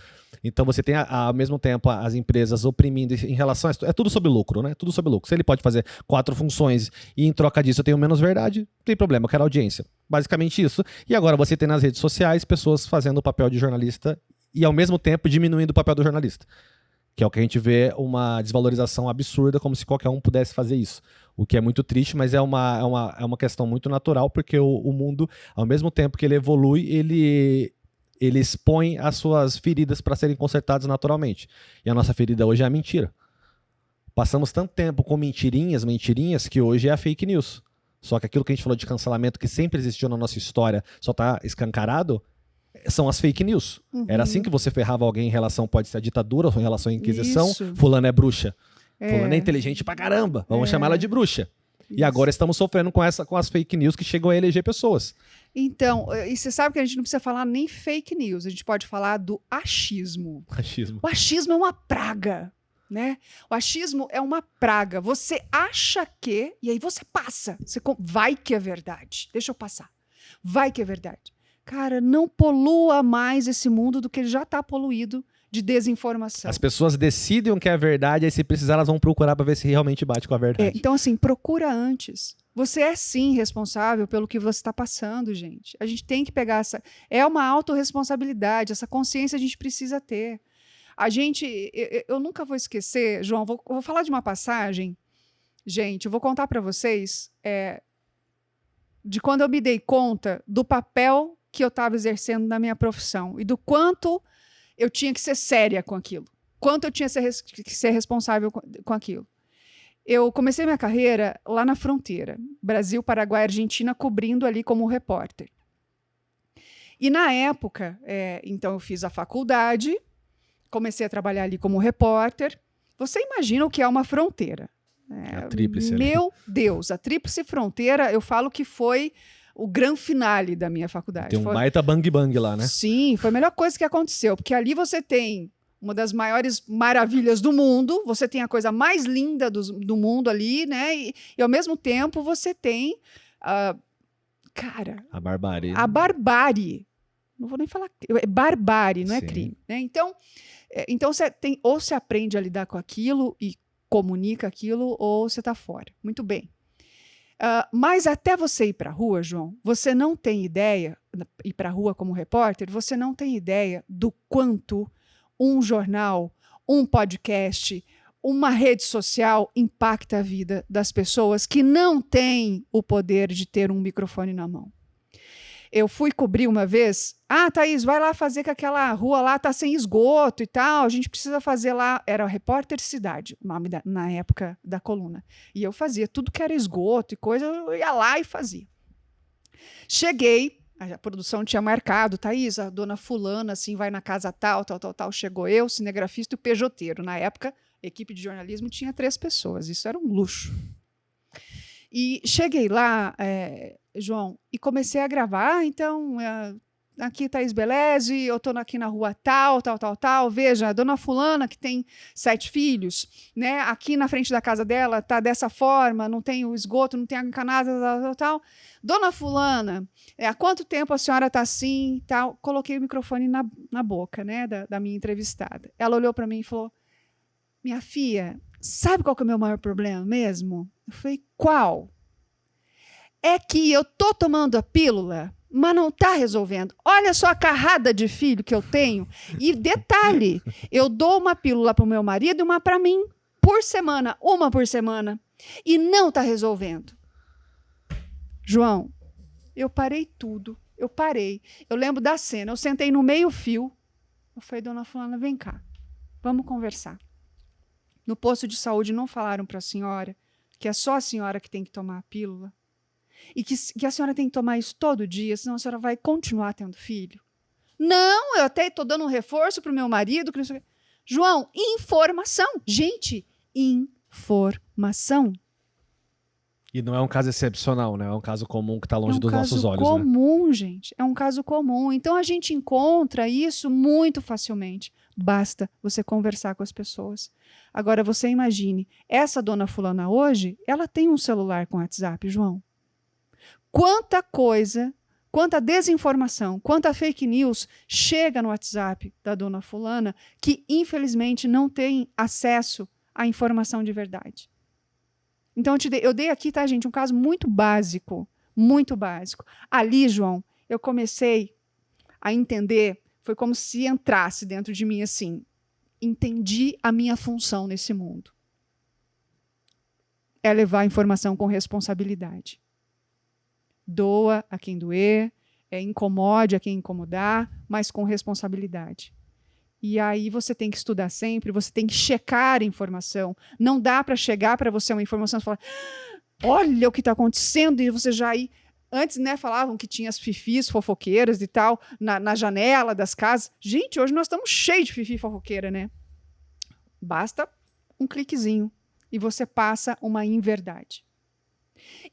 Então você tem, ao mesmo tempo, as empresas oprimindo em relação a isso. É tudo sobre lucro, né? Tudo sobre lucro. Se ele pode fazer 4 funções e em troca disso eu tenho menos verdade, não tem problema, eu quero audiência. Basicamente isso. E agora você tem nas redes sociais pessoas fazendo o papel de jornalista e ao mesmo tempo diminuindo o papel do jornalista. Que é o que a gente vê, uma desvalorização absurda, como se qualquer um pudesse fazer isso. O que é muito triste, mas é uma questão muito natural, porque o mundo, ao mesmo tempo que ele evolui, ele expõe as suas feridas para serem consertadas naturalmente. E a nossa ferida hoje é a mentira. Passamos tanto tempo com mentirinhas, que hoje é a fake news. Só que aquilo que a gente falou de cancelamento, que sempre existiu na nossa história, só está escancarado, são as fake news. Era assim que você ferrava alguém em relação, pode ser a ditadura, ou em relação à Inquisição. Isso. Fulano é bruxa. Fulano é inteligente pra caramba. Vamos chamar ela de bruxa. Isso. E agora estamos sofrendo com as fake news que chegam a eleger pessoas. Então, e você sabe que a gente não precisa falar nem fake news, a gente pode falar do achismo. O achismo é uma praga, né? O achismo é uma praga. Você acha que, e aí você passa. Vai que é verdade. Deixa eu passar. Vai que é verdade. Cara, não polua mais esse mundo do que ele já está poluído de desinformação. As pessoas decidem o que é verdade, aí se precisar elas vão procurar para ver se realmente bate com a verdade. Então, assim, procura antes. Você é sim responsável pelo que você está passando, gente. A gente tem que pegar essa... É uma autorresponsabilidade, essa consciência a gente precisa ter. Eu nunca vou esquecer, João, vou falar de uma passagem, gente, eu vou contar para vocês de quando eu me dei conta do papel que eu estava exercendo na minha profissão e do quanto eu tinha que ser séria com aquilo, quanto eu tinha que ser responsável com aquilo. Eu comecei minha carreira lá na fronteira, Brasil, Paraguai, Argentina, cobrindo ali como repórter. E na época, então eu fiz a faculdade, comecei a trabalhar ali como repórter. Você imagina o que é uma fronteira? A tríplice. Meu Deus, a tríplice fronteira, eu falo que foi o grande finale da minha faculdade. Tem baita bang lá, né? Sim, foi a melhor coisa que aconteceu, porque ali você tem uma das maiores maravilhas do mundo, você tem a coisa mais linda do mundo ali, né? E ao mesmo tempo você tem, cara... A barbárie. A barbárie. Não vou nem falar... É barbárie, não é Sim. crime. Né? Então você tem... Ou você aprende a lidar com aquilo e comunica aquilo, ou você está fora. Muito bem. Mas até você ir para a rua, João, você não tem ideia, ir para a rua como repórter, você não tem ideia do quanto um jornal, um podcast, uma rede social impacta a vida das pessoas que não têm o poder de ter um microfone na mão. Eu fui cobrir uma vez, Thaís, vai lá fazer que aquela rua lá tá sem esgoto e tal, a gente precisa fazer lá, era Repórter Cidade, o nome na época da coluna. E eu fazia tudo que era esgoto e coisa, eu ia lá e fazia. Cheguei, a produção tinha marcado, Thaís, a dona fulana, assim, vai na casa tal, chegou eu, cinegrafista e o pejoteiro. Na época, a equipe de jornalismo tinha 3 pessoas, isso era um luxo. E cheguei lá, João, e comecei a gravar, então, aqui Thaís Beleze, eu estou aqui na rua tal, veja, a dona fulana que tem 7 filhos, né, aqui na frente da casa dela está dessa forma, não tem o esgoto, não tem água encanada, tal. Dona fulana, há quanto tempo a senhora está assim, tal? Coloquei o microfone na boca, né, da minha entrevistada. Ela olhou para mim e falou, minha filha, sabe qual que é o meu maior problema mesmo? Eu falei, qual? É que eu tô tomando a pílula, mas não tá resolvendo. Olha só a carrada de filho que eu tenho. E detalhe, eu dou uma pílula para o meu marido e uma para mim por semana, uma por semana. E não está resolvendo. João, eu parei tudo. Eu parei. Eu lembro da cena. Eu sentei no meio-fio. Eu falei, dona fulana, vem cá. Vamos conversar. No posto de saúde não falaram para a senhora que é só a senhora que tem que tomar a pílula? E que a senhora tem que tomar isso todo dia, senão a senhora vai continuar tendo filho? Não, eu até estou dando um reforço para o meu marido. Que não sei o quê. João, informação. Gente, informação. E não é um caso excepcional, né? É um caso comum que está longe dos nossos olhos. É um caso comum, gente. É um caso comum. Então, a gente encontra isso muito facilmente. Basta você conversar com as pessoas. Agora, você imagine, essa dona fulana hoje, ela tem um celular com WhatsApp, João. Quanta coisa, quanta desinformação, quanta fake news chega no WhatsApp da dona fulana que, infelizmente, não tem acesso à informação de verdade. Então, eu dei aqui, tá, gente, um caso muito básico, muito básico. Ali, João, eu comecei a entender, foi como se entrasse dentro de mim assim, entendi a minha função nesse mundo. É levar a informação com responsabilidade. Doa a quem doer, incomode a quem incomodar, mas com responsabilidade. E aí você tem que estudar sempre, você tem que checar a informação. Não dá para chegar para você uma informação e falar, olha o que está acontecendo, e você já ir... Antes, né, falavam que tinha as fifis fofoqueiras e tal, na janela das casas. Gente, hoje nós estamos cheios de fifi fofoqueira, né? Basta um cliquezinho e você passa uma inverdade.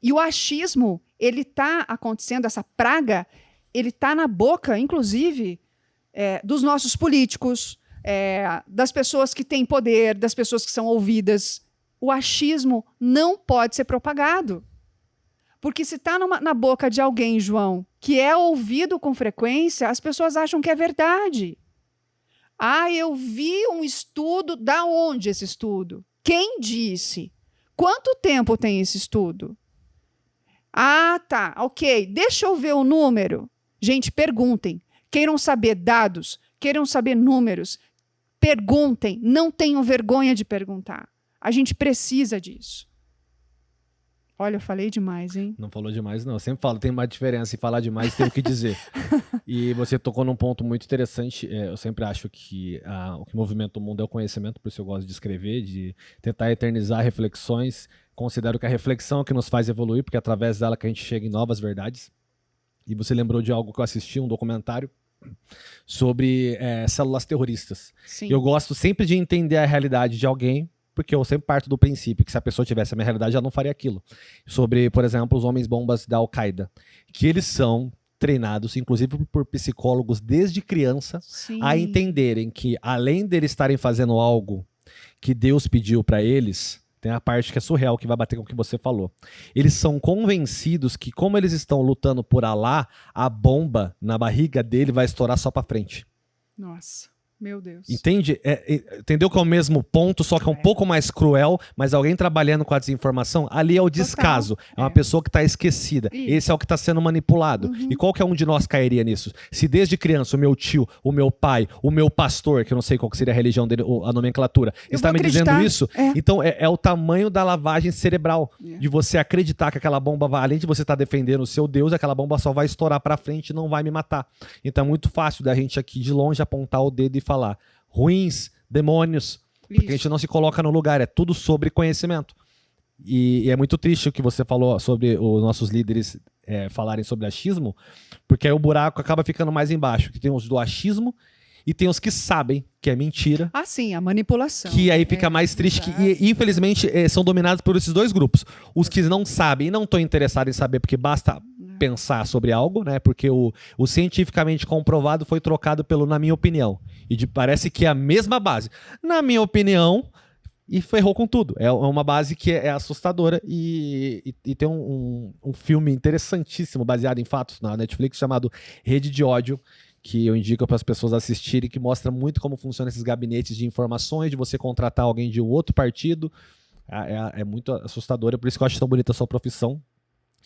E o achismo, ele está acontecendo, essa praga, ele está na boca, inclusive, dos nossos políticos, das pessoas que têm poder, das pessoas que são ouvidas. O achismo não pode ser propagado. Porque se está na boca de alguém, João, que é ouvido com frequência, as pessoas acham que é verdade. Ah, eu vi um estudo. Da onde esse estudo? Quem disse? Quanto tempo tem esse estudo? Ah, tá, ok. Deixa eu ver o número. Gente, perguntem. Queiram saber dados, queiram saber números. Perguntem. Não tenham vergonha de perguntar. A gente precisa disso. Olha, eu falei demais, hein? Não falou demais, não. Eu sempre falo, tem uma diferença em falar demais e tem o que dizer. E você tocou num ponto muito interessante. Eu sempre acho que o que movimenta o mundo é o conhecimento, por isso eu gosto de escrever, de tentar eternizar reflexões. Considero que a reflexão é o que nos faz evoluir, porque é através dela que a gente chega em novas verdades. E você lembrou de algo que eu assisti, um documentário sobre células terroristas. Sim. Eu gosto sempre de entender a realidade de alguém, porque eu sempre parto do princípio que se a pessoa tivesse a minha realidade, ela não faria aquilo. Sobre, por exemplo, os homens-bombas da Al-Qaeda, que eles são treinados, inclusive por psicólogos desde criança, Sim. a entenderem que, além deles estarem fazendo algo que Deus pediu para eles, tem a parte que é surreal, que vai bater com o que você falou. Eles são convencidos que, como eles estão lutando por Alá, a bomba na barriga dele vai estourar só para frente. Nossa. Meu Deus. Entende? Entendeu que é o mesmo ponto, só que é um pouco mais cruel, mas alguém trabalhando com a desinformação, ali é o descaso. Total. É uma pessoa que está esquecida. Isso. Esse é o que está sendo manipulado. Uhum. E qualquer um de nós cairia nisso. Se desde criança o meu tio, o meu pai, o meu pastor, que eu não sei qual que seria a religião dele, a nomenclatura, está me dizendo isso, então é o tamanho da lavagem cerebral. De você acreditar que aquela bomba vai, além de você estar defendendo o seu Deus, aquela bomba só vai estourar para frente e não vai me matar. Então é muito fácil da gente aqui de longe apontar o dedo e falar ruins, demônios, porque a gente não se coloca no lugar, é tudo sobre conhecimento. E é muito triste o que você falou sobre os nossos líderes falarem sobre achismo, porque aí o buraco acaba ficando mais embaixo, que tem os do achismo e tem os que sabem que é mentira. Ah, sim, a manipulação. Que aí fica mais triste, e infelizmente são dominados por esses dois grupos. Os que não sabem e não estão interessados em saber, porque basta pensar sobre algo, né? Porque o cientificamente comprovado foi trocado pelo na minha opinião. E parece que é a mesma base. Na minha opinião, e ferrou com tudo. É uma base que é assustadora e tem um filme interessantíssimo, baseado em fatos, na Netflix, chamado Rede de Ódio, que eu indico para as pessoas assistirem, que mostra muito como funcionam esses gabinetes de informações, de você contratar alguém de outro partido. É muito assustador, é por isso que eu acho tão bonita a sua profissão.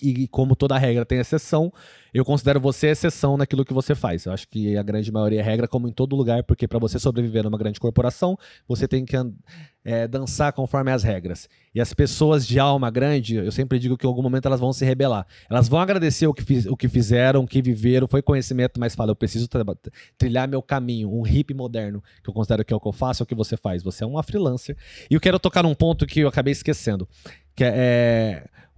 E como toda regra tem exceção, eu considero você exceção naquilo que você faz. Eu acho que a grande maioria é regra, como em todo lugar, porque para você sobreviver numa grande corporação, você tem que dançar conforme as regras. E as pessoas de alma grande, eu sempre digo que em algum momento elas vão se rebelar. Elas vão agradecer o que fizeram, o que viveram, foi conhecimento, mas falam, eu preciso trilhar meu caminho, um hippie moderno, que eu considero que é o que eu faço, é o que você faz. Você é uma freelancer. E eu quero tocar num ponto que eu acabei esquecendo, que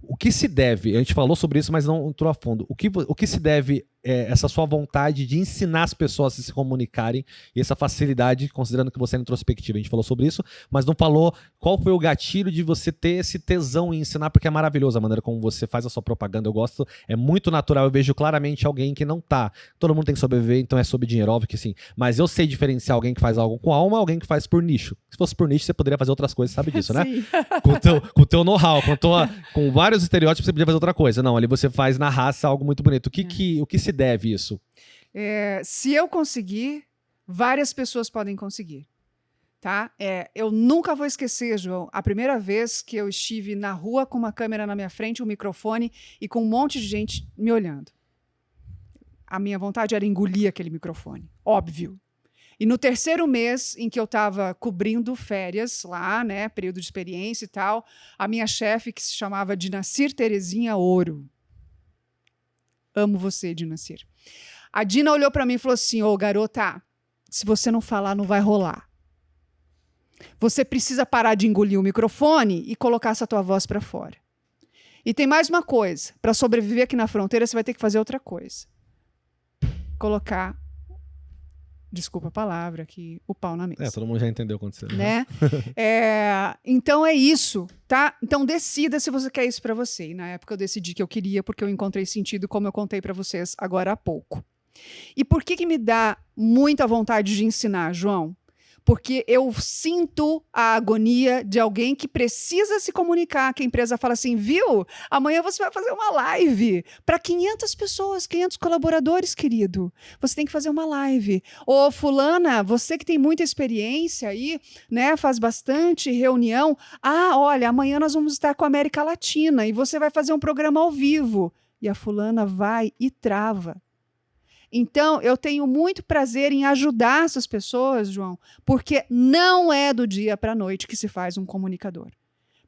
o que se deve, a gente falou sobre isso, mas não entrou a fundo, o que se deve essa sua vontade de ensinar as pessoas a se comunicarem e essa facilidade, considerando que você é introspectiva, a gente falou sobre isso, mas não falou qual foi o gatilho de você ter esse tesão em ensinar, porque é maravilhoso a maneira como você faz a sua propaganda, eu gosto, é muito natural, eu vejo claramente alguém que não tá, todo mundo tem que sobreviver, então é sobre dinheiro, óbvio que sim, mas eu sei diferenciar alguém que faz algo com alma, alguém que faz por nicho. Se fosse por nicho, você poderia fazer outras coisas, sabe disso, né? Com o teu know-how, com vários estereótipos, você poderia fazer outra coisa. Não, ali você faz na raça algo muito bonito. O que se deve isso? Se eu conseguir, várias pessoas podem conseguir. Tá? Eu nunca vou esquecer, João, a primeira vez que eu estive na rua com uma câmera na minha frente, um microfone e com um monte de gente me olhando. A minha vontade era engolir aquele microfone, óbvio. E no terceiro mês em que eu estava cobrindo férias lá, né, período de experiência e tal, a minha chefe, que se chamava Dinacir Terezinha Ouro. Amo você, Dinacir. A Dina olhou para mim e falou assim, ô garota, se você não falar, não vai rolar. Você precisa parar de engolir o microfone e colocar essa tua voz para fora. E tem mais uma coisa, para sobreviver aqui na fronteira, você vai ter que fazer outra coisa. Colocar, desculpa a palavra aqui, o pau na mesa. Todo mundo já entendeu o que aconteceu. Né? Então é isso, tá? Então decida se você quer isso para você. E na época eu decidi que eu queria, porque eu encontrei sentido, como eu contei para vocês agora há pouco. E por que me dá muita vontade de ensinar, João? Porque eu sinto a agonia de alguém que precisa se comunicar, que a empresa fala assim, viu? Amanhã você vai fazer uma live para 500 pessoas, 500 colaboradores, querido. Você tem que fazer uma live. Ô, fulana, você que tem muita experiência aí, né, faz bastante reunião. Olha, amanhã nós vamos estar com a América Latina e você vai fazer um programa ao vivo. E a fulana vai e trava. Então, eu tenho muito prazer em ajudar essas pessoas, João, porque não é do dia para a noite que se faz um comunicador.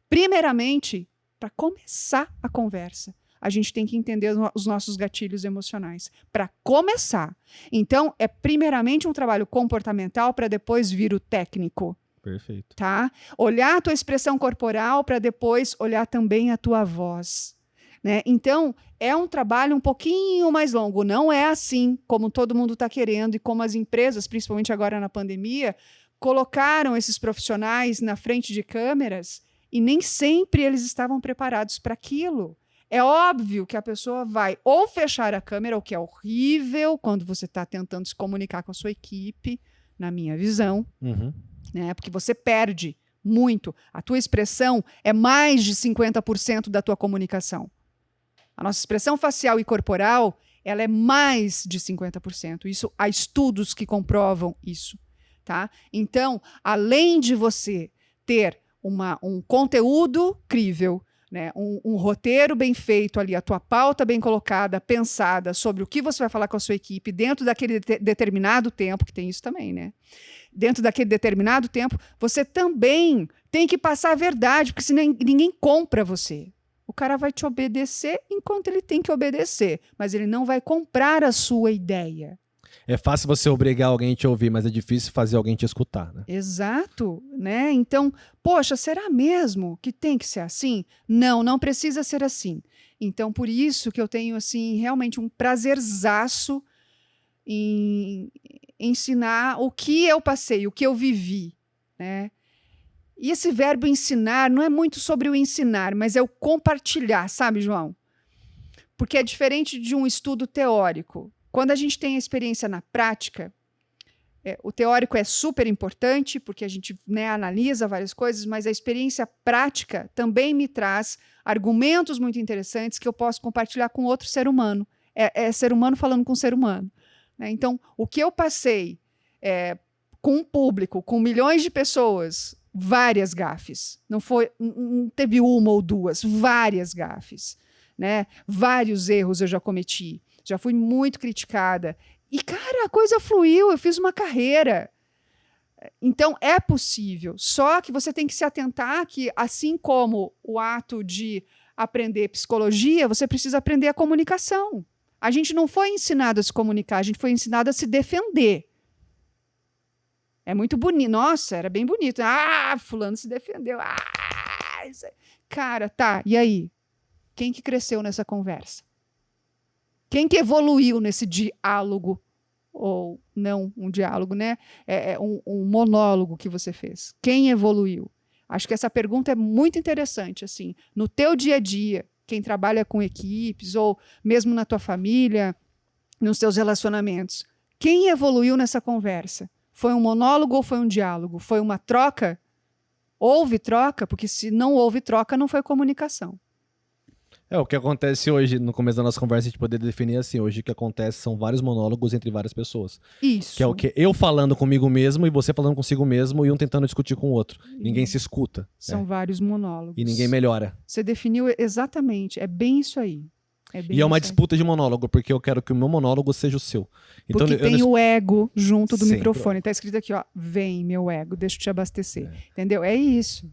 Primeiramente, para começar a conversa, a gente tem que entender os nossos gatilhos emocionais. Para começar. Então, é primeiramente um trabalho comportamental para depois vir o técnico. Perfeito. Tá? Olhar a tua expressão corporal para depois olhar também a tua voz. Né? Então, é um trabalho um pouquinho mais longo. Não é assim como todo mundo está querendo e como as empresas, principalmente agora na pandemia, colocaram esses profissionais na frente de câmeras e nem sempre eles estavam preparados para aquilo. É óbvio que a pessoa vai ou fechar a câmera, o que é horrível quando você está tentando se comunicar com a sua equipe, na minha visão, né? Porque você perde muito. A tua expressão é mais de 50% da tua comunicação. A nossa expressão facial e corporal, ela é mais de 50%. Isso, há estudos que comprovam isso. Tá? Então, além de você ter um conteúdo crível, né, um roteiro bem feito ali, a tua pauta bem colocada, pensada sobre o que você vai falar com a sua equipe dentro daquele determinado tempo, que tem isso também, né? Dentro daquele determinado tempo, você também tem que passar a verdade, porque senão ninguém compra você. O cara vai te obedecer enquanto ele tem que obedecer, mas ele não vai comprar a sua ideia. É fácil você obrigar alguém a te ouvir, mas é difícil fazer alguém te escutar, né? Exato, né? Então, poxa, será mesmo que tem que ser assim? Não, não precisa ser assim. Então, por isso que eu tenho, assim, realmente um prazerzaço em ensinar o que eu passei, o que eu vivi, né? E esse verbo ensinar não é muito sobre o ensinar, mas é o compartilhar, sabe, João? Porque é diferente de um estudo teórico. Quando a gente tem a experiência na prática, o teórico é super importante, porque a gente, né, analisa várias coisas, mas a experiência prática também me traz argumentos muito interessantes que eu posso compartilhar com outro ser humano. É ser humano falando com ser humano. Né? Então, o que eu passei com um público, com milhões de pessoas, várias gafes. Não teve uma ou duas, várias gafes. né? Vários erros eu já cometi, já fui muito criticada. E, cara, a coisa fluiu, eu fiz uma carreira. Então, é possível. Só que você tem que se atentar que, assim como o ato de aprender psicologia, você precisa aprender a comunicação. A gente não foi ensinado a se comunicar, a gente foi ensinado a se defender. É muito bonito. Nossa, era bem bonito. Ah, fulano se defendeu. Ah, isso aí. Cara, tá, e aí? Quem que cresceu nessa conversa? Quem que evoluiu nesse diálogo? Ou não um diálogo, né? É um monólogo que você fez. Quem evoluiu? Acho que essa pergunta é muito interessante, assim. No teu dia a dia, quem trabalha com equipes, ou mesmo na tua família, nos teus relacionamentos, quem evoluiu nessa conversa? Foi um monólogo ou foi um diálogo? Foi uma troca? Houve troca? Porque se não houve troca, não foi comunicação. O que acontece hoje, no começo da nossa conversa, a gente poderia definir assim, hoje o que acontece são vários monólogos entre várias pessoas. Isso. Que é o que eu falando comigo mesmo e você falando consigo mesmo e um tentando discutir com o outro. Ninguém se escuta. São vários monólogos. E ninguém melhora. Você definiu exatamente, é bem isso aí. E é uma disputa de monólogo, porque eu quero que o meu monólogo seja o seu. Então, porque tem o ego junto do Sempre. microfone. Tá escrito aqui, ó, vem meu ego, deixa eu te abastecer. Entendeu? É isso.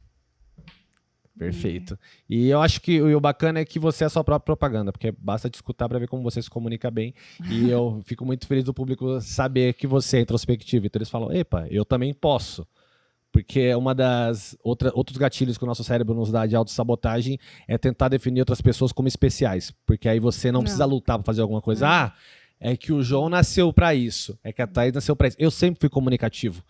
Perfeito. E eu acho que o bacana é que você é a sua própria propaganda, porque basta te escutar para ver como você se comunica bem. E eu fico muito feliz do público saber que você é introspectivo. Então eles falam, epa, eu também posso. Porque uma das outros gatilhos que o nosso cérebro nos dá de autossabotagem é tentar definir outras pessoas como especiais. Porque aí você não precisa lutar para fazer alguma coisa. Ah, é que o João nasceu para isso. É que a Thaís nasceu para isso. Eu sempre fui comunicativo.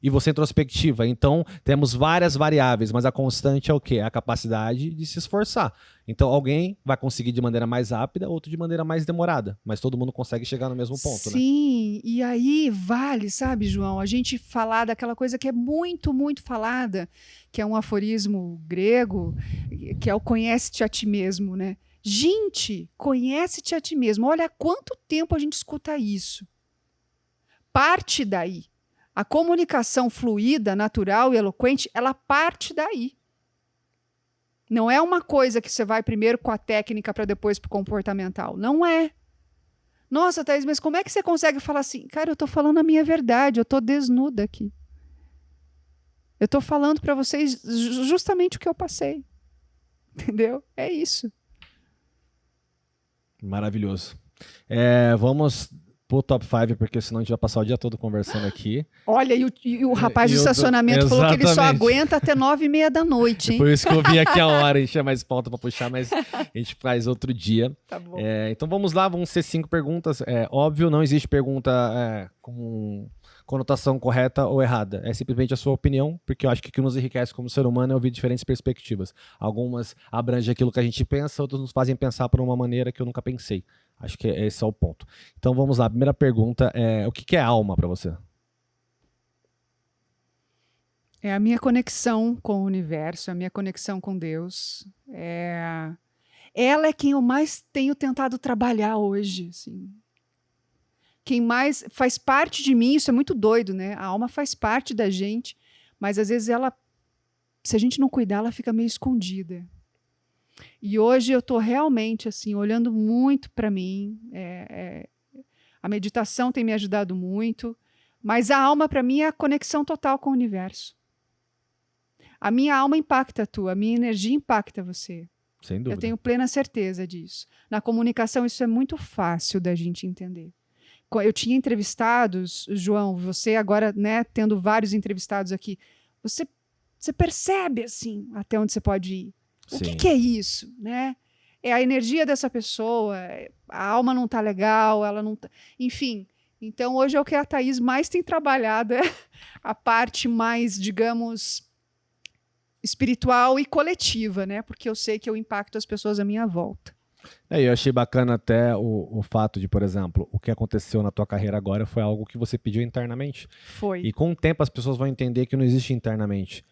E você é introspectiva. Então, temos várias variáveis, mas a constante é o quê? A capacidade de se esforçar. Então, alguém vai conseguir de maneira mais rápida, outro de maneira mais demorada. Mas todo mundo consegue chegar no mesmo ponto, né? Sim, e aí vale, sabe, João, a gente falar daquela coisa que é muito, muito falada, que é um aforismo grego, que é o conhece-te a ti mesmo, né? Gente, conhece-te a ti mesmo. Olha há quanto tempo a gente escuta isso. Parte daí. A comunicação fluida, natural e eloquente, ela parte daí. Não é uma coisa que você vai primeiro com a técnica para depois para o comportamental. Não é. Nossa, Thaís, mas como é que você consegue falar assim? Cara, eu estou falando a minha verdade, eu estou desnuda aqui. Eu estou falando para vocês justamente o que eu passei. Entendeu? É isso. Maravilhoso. Vamos pro top 5, porque senão a gente vai passar o dia todo conversando aqui. Olha, e o rapaz do estacionamento falou que ele só aguenta até 9h30 da noite, hein? Por isso que eu vi aqui a hora, a gente tinha mais pauta para puxar, mas a gente faz outro dia. Tá bom. Então vamos lá, vão ser 5 perguntas. Óbvio, não existe pergunta com conotação correta ou errada. É simplesmente a sua opinião, porque eu acho que o que nos enriquece como ser humano é ouvir diferentes perspectivas. Algumas abrangem aquilo que a gente pensa, outras nos fazem pensar por uma maneira que eu nunca pensei. Acho que esse é o ponto. Então vamos lá, a primeira pergunta é: o que é alma para você? É a minha conexão com o universo, a minha conexão com Deus. Ela é quem eu mais tenho tentado trabalhar hoje, assim. Quem mais faz parte de mim, isso é muito doido, né? A alma faz parte da gente, mas às vezes ela, se a gente não cuidar, ela fica meio escondida. E hoje eu estou realmente assim, olhando muito para mim. A meditação tem me ajudado muito, mas a alma para mim é a conexão total com o universo. A minha alma impacta a tua, a minha energia impacta você. Sem dúvida. Eu tenho plena certeza disso. Na comunicação isso é muito fácil da gente entender. Eu tinha entrevistados, João, você agora, né, tendo vários entrevistados aqui, você percebe assim até onde você pode ir. O que é isso, né? É a energia dessa pessoa, a alma não tá legal, ela não tá... Enfim, então hoje é o que a Thaís mais tem trabalhado, a parte mais, digamos, espiritual e coletiva, né? Porque eu sei que eu impacto as pessoas à minha volta. Eu achei bacana até o fato de, por exemplo, o que aconteceu na tua carreira agora foi algo que você pediu internamente. Foi. E com o tempo as pessoas vão entender que não existe internamente.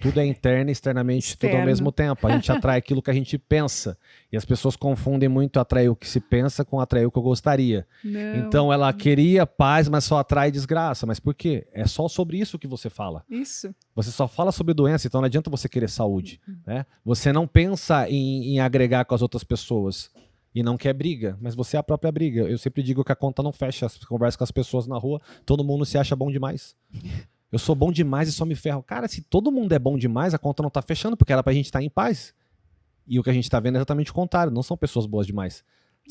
Tudo é interno e externamente, tudo ao Externo. mesmo tempo. A gente atrai aquilo que a gente pensa. E as pessoas confundem muito atrair o que se pensa com atrair o que eu gostaria. Não. Então ela queria paz, mas só atrai desgraça. Mas por quê? É só sobre isso que você fala. Isso. Você só fala sobre doença, então não adianta você querer saúde. Né? Você não pensa em agregar com as outras pessoas. E não quer briga, mas você é a própria briga. Eu sempre digo que a conta não fecha. As conversas com as pessoas na rua, todo mundo se acha bom demais. Eu sou bom demais e só me ferro. Cara, se todo mundo é bom demais, a conta não tá fechando, porque era pra gente estar em paz. E o que a gente tá vendo é exatamente o contrário. Não são pessoas boas demais.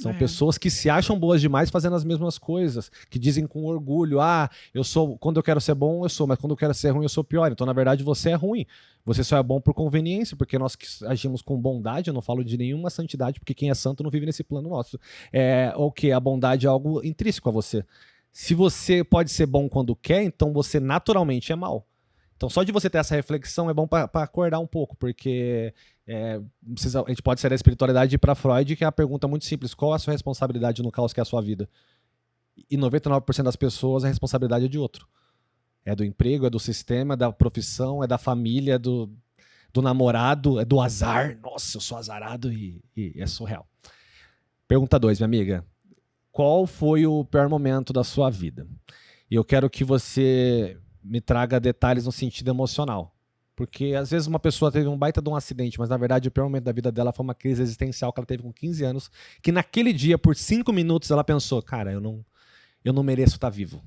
São pessoas que se acham boas demais fazendo as mesmas coisas. Que dizem com orgulho, eu sou, quando eu quero ser bom, eu sou, mas quando eu quero ser ruim, eu sou pior. Então, na verdade, você é ruim. Você só é bom por conveniência, porque nós que agimos com bondade, eu não falo de nenhuma santidade, porque quem é santo não vive nesse plano nosso. O quê? A bondade é algo intrínseco a você. Se você pode ser bom quando quer, então você naturalmente é mal. Então só de você ter essa reflexão é bom para acordar um pouco, porque a gente pode sair da espiritualidade e ir para Freud, que é a pergunta muito simples: qual é a sua responsabilidade no caos que é a sua vida? E 99% das pessoas a responsabilidade é de outro. É do emprego, é do sistema, é da profissão, é da família, é do namorado, é do azar. Nossa, eu sou azarado e é surreal. Pergunta 2, minha amiga. Qual foi o pior momento da sua vida? E eu quero que você me traga detalhes no sentido emocional. Porque às vezes uma pessoa teve um baita de um acidente, mas na verdade o pior momento da vida dela foi uma crise existencial que ela teve com 15 anos, que naquele dia, por 5 minutos, ela pensou, cara, eu não mereço estar vivo.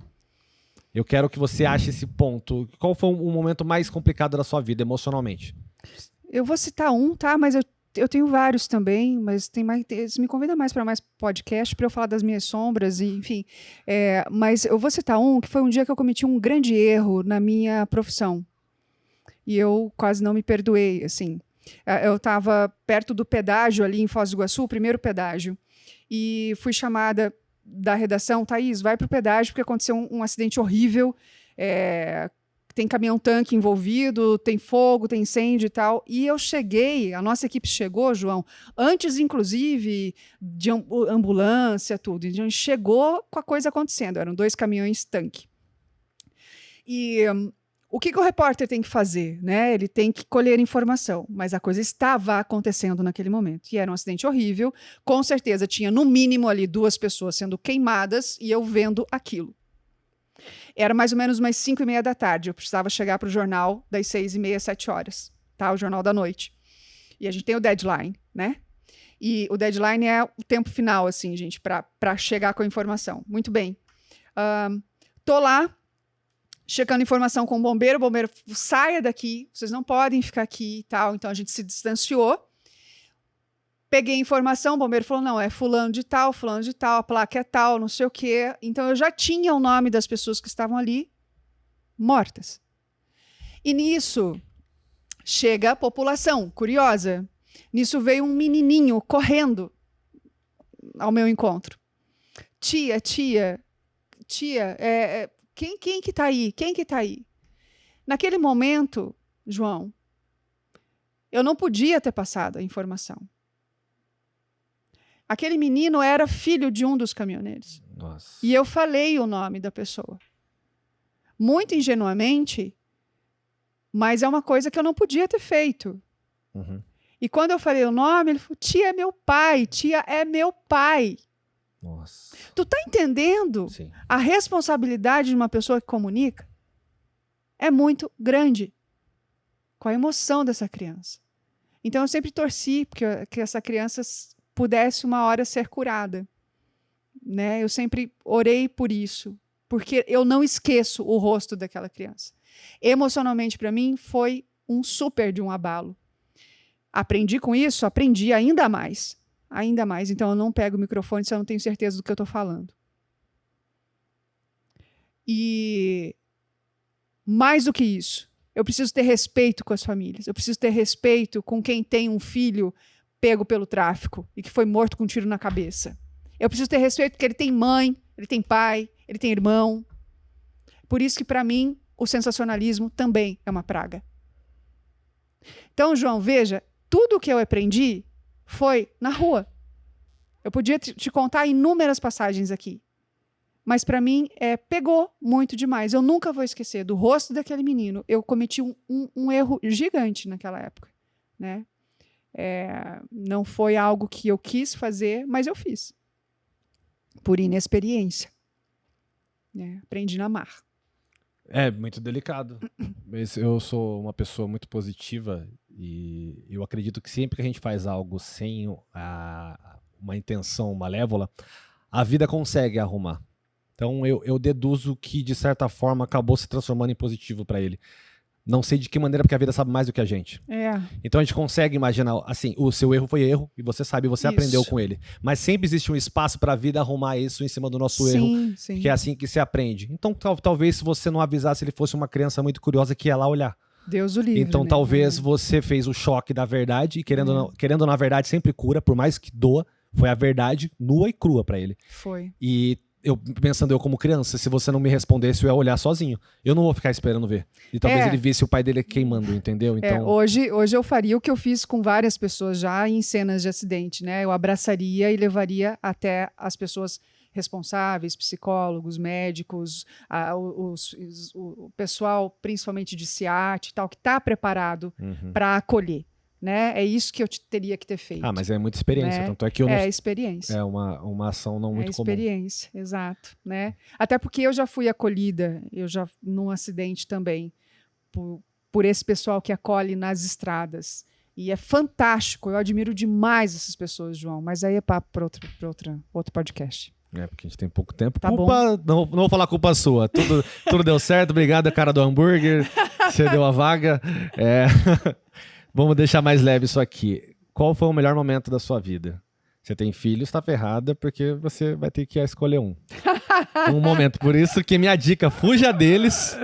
Eu quero que você ache esse ponto. Qual foi o momento mais complicado da sua vida, emocionalmente? Eu vou citar um, tá? Mas eu tenho vários também, mas tem mais. Eles me convidam mais para mais podcast para eu falar das minhas sombras, e, enfim. Mas eu vou citar um que foi um dia que eu cometi um grande erro na minha profissão. E eu quase não me perdoei, assim. Eu estava perto do pedágio ali em Foz do Iguaçu, o primeiro pedágio, e fui chamada da redação: Thaís, vai para o pedágio porque aconteceu um acidente horrível. Tem caminhão-tanque envolvido, tem fogo, tem incêndio e tal. E eu cheguei, a nossa equipe chegou, João, antes, inclusive, de ambulância, tudo. Então, a gente chegou com a coisa acontecendo. Eram 2 caminhões-tanque. E o que o repórter tem que fazer? Né? Ele tem que colher informação, mas a coisa estava acontecendo naquele momento. E era um acidente horrível. Com certeza tinha, no mínimo, ali 2 pessoas sendo queimadas e eu vendo aquilo. Era mais ou menos umas 5:30 da tarde. Eu precisava chegar para o jornal das 6:30, 7 horas, tá? O jornal da noite. E a gente tem o deadline, né? E o deadline é o tempo final, assim, gente, para chegar com a informação. Muito bem. Tô lá, checando informação com o bombeiro saia daqui, vocês não podem ficar aqui e tal. Então a gente se distanciou. Peguei informação, o bombeiro falou, não, é fulano de tal, a placa é tal, não sei o quê. Então, eu já tinha o nome das pessoas que estavam ali mortas. E nisso, chega a população, curiosa. Nisso veio um menininho correndo ao meu encontro. Tia, quem que tá aí? Quem que tá aí? Naquele momento, João, eu não podia ter passado a informação. Aquele menino era filho de um dos caminhoneiros. Nossa. E eu falei o nome da pessoa. Muito ingenuamente, mas é uma coisa que eu não podia ter feito. Uhum. E quando eu falei o nome, ele falou, tia é meu pai. Nossa. Tu tá entendendo? Sim. A responsabilidade de uma pessoa que comunica é muito grande com a emoção dessa criança. Então eu sempre torci que essa criança pudesse uma hora ser curada, né? Eu sempre orei por isso, porque eu não esqueço o rosto daquela criança. Emocionalmente, para mim, foi um super de um abalo. Aprendi com isso? Aprendi ainda mais. Ainda mais. Então, eu não pego o microfone se eu não tenho certeza do que eu estou falando. E mais do que isso, eu preciso ter respeito com as famílias. Eu preciso ter respeito com quem tem um filho pego pelo tráfico e que foi morto com um tiro na cabeça. Eu preciso ter respeito porque ele tem mãe, ele tem pai, ele tem irmão. Por isso que, para mim, o sensacionalismo também é uma praga. Então, João, veja, tudo o que eu aprendi foi na rua. Eu podia te contar inúmeras passagens aqui. Mas para mim, pegou muito demais. Eu nunca vou esquecer do rosto daquele menino. Eu cometi um erro gigante naquela época, né? Não foi algo que eu quis fazer, mas eu fiz. Por inexperiência. Né? Aprendi na marra. É muito delicado. Mas eu sou uma pessoa muito positiva e eu acredito que sempre que a gente faz algo sem uma intenção malévola, a vida consegue arrumar. Então eu deduzo que, de certa forma, acabou se transformando em positivo para ele. Não sei de que maneira, porque a vida sabe mais do que a gente. Então a gente consegue imaginar, assim, o seu erro foi erro, e você sabe, você aprendeu com ele. Mas sempre existe um espaço para a vida arrumar isso em cima do nosso erro, que é assim que se aprende. Então talvez, se você não avisasse, ele fosse uma criança muito curiosa que ia lá olhar. Deus o livre. Então talvez você fez o choque da verdade, e querendo na verdade sempre cura, por mais que doa, foi a verdade nua e crua para ele. Foi. E pensando como criança, se você não me respondesse, eu ia olhar sozinho. Eu não vou ficar esperando ver. E talvez ele visse o pai dele queimando, entendeu? Então... hoje eu faria o que eu fiz com várias pessoas já em cenas de acidente, né? Eu abraçaria e levaria até as pessoas responsáveis, psicólogos, médicos, o pessoal, principalmente de SEAT e tal, que está preparado para acolher. Né? É isso que eu teria que ter feito. Mas é muita experiência, né? Tanto é que eu não... experiência. É uma ação não muito comum. Experiência, exato, né? Até porque eu já fui acolhida, num acidente também, por esse pessoal que acolhe nas estradas. E é fantástico, eu admiro demais essas pessoas, João, mas aí é papo para outro podcast. Porque a gente tem pouco tempo. Tá culpa, não vou falar culpa sua. Tudo deu certo, obrigado, cara do hambúrguer. Você deu a vaga. Vamos deixar mais leve isso aqui. Qual foi o melhor momento da sua vida? Você tem filhos, tá ferrada, porque você vai ter que escolher um momento. Por isso que minha dica, fuja deles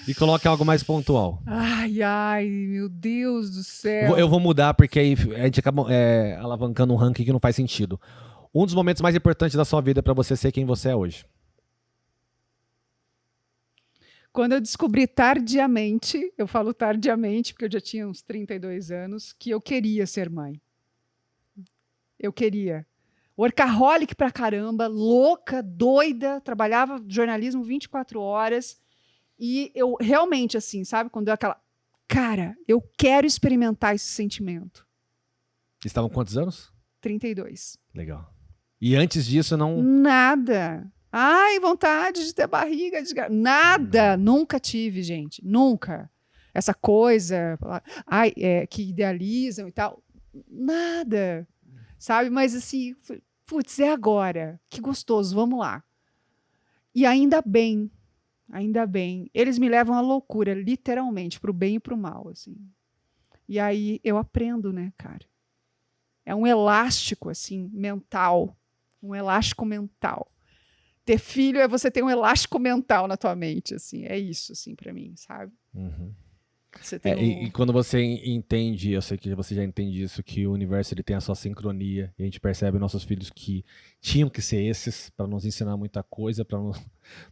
e coloque algo mais pontual. Ai, meu Deus do céu. Eu vou mudar, porque aí a gente acaba alavancando um ranking que não faz sentido. Um dos momentos mais importantes da sua vida para você ser quem você é hoje. Quando eu descobri tardiamente, eu falo tardiamente, porque eu já tinha uns 32 anos, que eu queria ser mãe. Eu queria. Workaholic pra caramba, louca, doida, trabalhava jornalismo 24 horas. E eu realmente, assim, sabe? Quando deu aquela... Cara, eu quero experimentar esse sentimento. Estavam quantos anos? 32. Legal. E antes disso, não... Nada. Ai, vontade de ter barriga. Nada. Nunca tive, gente. Nunca. Essa coisa que idealizam e tal. Nada. Sabe? Mas assim, putz, é agora. Que gostoso, vamos lá. E ainda bem. Ainda bem. Eles me levam à loucura, literalmente, pro bem e pro mal, assim. E aí eu aprendo, né, cara? É um elástico, assim, mental. Um elástico mental. Ter filho é você ter um elástico mental na tua mente, assim. É isso, assim, pra mim, sabe? Você tem e quando você entende, eu sei que você já entende isso, que o universo ele tem a sua sincronia, e a gente percebe nossos filhos que tinham que ser esses, para nos ensinar muita coisa, para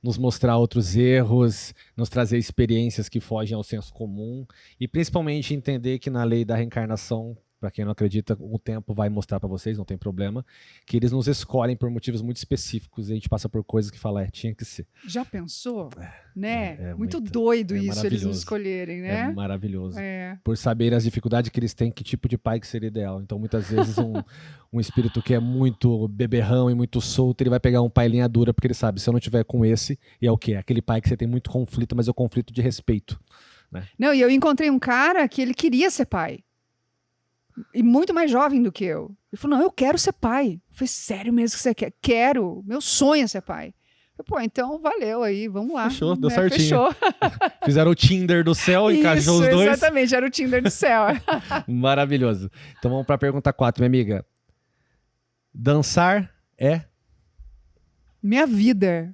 nos mostrar outros erros, nos trazer experiências que fogem ao senso comum, e principalmente entender que na lei da reencarnação, para quem não acredita, o tempo vai mostrar para vocês, não tem problema, que eles nos escolhem por motivos muito específicos e a gente passa por coisas que fala, tinha que ser. Já pensou? Né? Muito doido isso, eles nos escolherem, né? É maravilhoso. Por saber as dificuldades que eles têm, que tipo de pai que seria ideal. Então, muitas vezes, um espírito que é muito beberrão e muito solto, ele vai pegar um pai linha dura, porque ele sabe, se eu não tiver com esse, e é o quê? Aquele pai que você tem muito conflito, mas é o conflito de respeito. Né? Não, e eu encontrei um cara que ele queria ser pai. E muito mais jovem do que eu. Ele falou, não, eu quero ser pai. Eu falei, sério mesmo que você quer? Quero. Meu sonho é ser pai. Eu falei, pô, então valeu aí, vamos lá. Fechou, deu certinho. Fechou. Fizeram o Tinder do céu, encaixou os dois. Exatamente, era o Tinder do céu. Maravilhoso. Então vamos para a pergunta 4, minha amiga. Dançar é? Minha vida.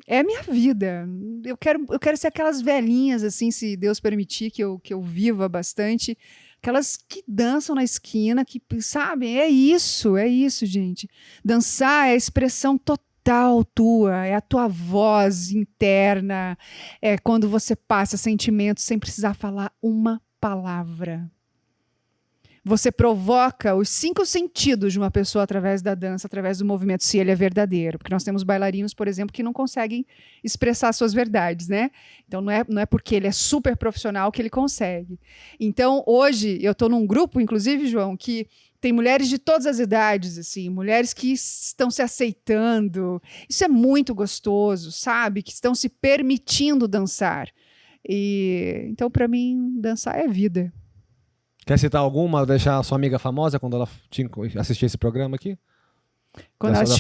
É minha vida. Eu quero ser aquelas velhinhas, assim, se Deus permitir que eu viva bastante. Aquelas que dançam na esquina, que, sabe? É isso, gente. Dançar é a expressão total tua, é a tua voz interna, é quando você passa sentimentos sem precisar falar uma palavra. Você provoca os 5 sentidos de uma pessoa através da dança, através do movimento, se ele é verdadeiro. Porque nós temos bailarinos, por exemplo, que não conseguem expressar suas verdades, né? Então não é porque ele é super profissional que ele consegue. Então, hoje, eu estou num grupo, inclusive, João, que tem mulheres de todas as idades, assim, mulheres que estão se aceitando. Isso é muito gostoso, sabe? Que estão se permitindo dançar. Então, para mim, dançar é vida. Quer citar alguma, deixar a sua amiga famosa quando ela assistir esse programa aqui?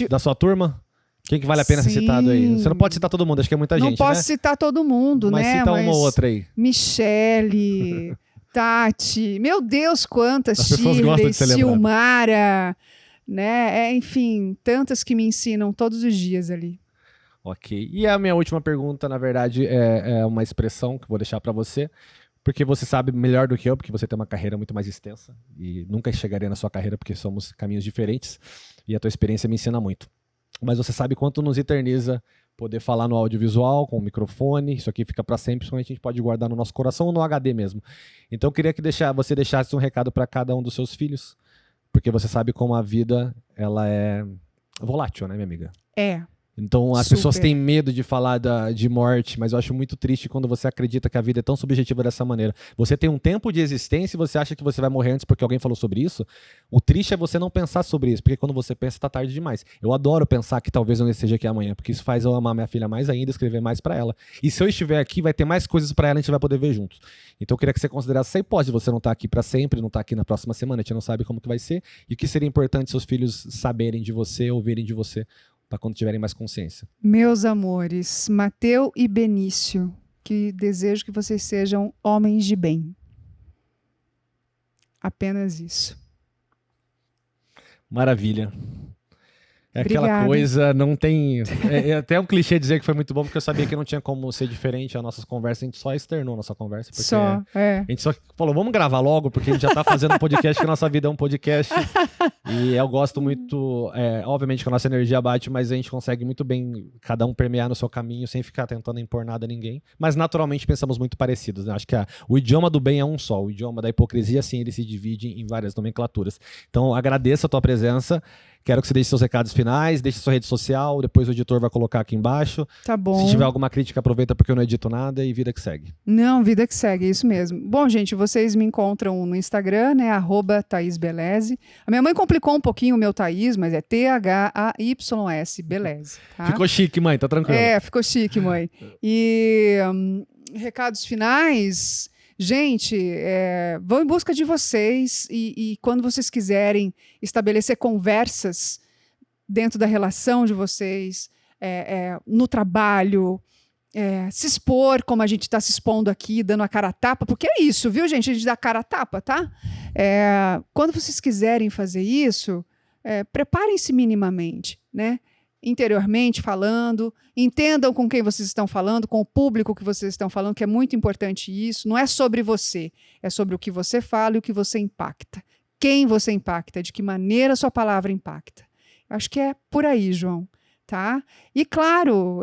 Da sua turma? Quem que vale a pena ser citado aí? Você não pode citar todo mundo, acho que é muita gente, né? Não posso citar todo mundo, mas né? Cita uma ou outra aí. Michele, Tati, meu Deus, quantas, as pessoas gostam de ser Silmara, né? Enfim, tantas que me ensinam todos os dias ali. Ok. E a minha última pergunta, na verdade, é uma expressão que eu vou deixar para você, porque você sabe melhor do que eu, porque você tem uma carreira muito mais extensa e nunca chegaria na sua carreira porque somos caminhos diferentes e a tua experiência me ensina muito. Mas você sabe quanto nos eterniza poder falar no audiovisual, com o microfone, isso aqui fica para sempre, a gente pode guardar no nosso coração ou no HD mesmo. Então eu queria que você deixasse um recado para cada um dos seus filhos, porque você sabe como a vida ela é volátil, né, minha amiga? É. Então as pessoas têm medo de falar de morte, mas eu acho muito triste quando você acredita que a vida é tão subjetiva dessa maneira. Você tem um tempo de existência e você acha que você vai morrer antes porque alguém falou sobre isso. O triste é você não pensar sobre isso, porque quando você pensa tá tarde demais. Eu adoro pensar que talvez eu não esteja aqui amanhã, porque isso faz eu amar minha filha mais ainda, escrever mais pra ela. E se eu estiver aqui, vai ter mais coisas pra ela e a gente vai poder ver juntos. Então eu queria que você considerasse essa hipótese de você não estar aqui pra sempre, não estar aqui na próxima semana, a gente não sabe como que vai ser, e o que seria importante seus filhos saberem de você, ouvirem de você, para quando tiverem mais consciência. Meus amores, Mateu e Benício, que desejo que vocês sejam homens de bem. Apenas isso. Maravilha. É Obrigada. Aquela coisa, não tem... É até um clichê dizer que foi muito bom, porque eu sabia que não tinha como ser diferente as nossas conversas, a gente só externou a nossa conversa. Porque a gente só falou, vamos gravar logo, porque a gente já tá fazendo um podcast, que a nossa vida é um podcast. E eu gosto muito, obviamente que a nossa energia bate, mas a gente consegue muito bem cada um permear no seu caminho, sem ficar tentando impor nada a ninguém. Mas naturalmente pensamos muito parecidos, né? Acho que o idioma do bem é um só, o idioma da hipocrisia, sim, ele se divide em várias nomenclaturas. Então agradeço a tua presença. Quero que você deixe seus recados finais, deixe sua rede social, depois o editor vai colocar aqui embaixo. Tá bom. Se tiver alguma crítica, aproveita porque eu não edito nada e vida que segue. Não, vida que segue, é isso mesmo. Bom, gente, vocês me encontram no Instagram, né, @ThaísBeleze. A minha mãe complicou um pouquinho o meu Thaís, mas é THAYS, Beleze. Tá? Ficou chique, mãe, tá tranquilo. Ficou chique, mãe. E recados finais... Gente, vão em busca de vocês e quando vocês quiserem estabelecer conversas dentro da relação de vocês, no trabalho, se expor como a gente está se expondo aqui, dando a cara a tapa, porque é isso, viu, gente? A gente dá a cara a tapa, tá? Quando vocês quiserem fazer isso, preparem-se minimamente, né? Interiormente falando, entendam com quem vocês estão falando, com o público que vocês estão falando, que é muito importante isso. Não é sobre você, é sobre o que você fala e o que você impacta. Quem você impacta, de que maneira a sua palavra impacta. Eu acho que é por aí, João. Tá? E claro,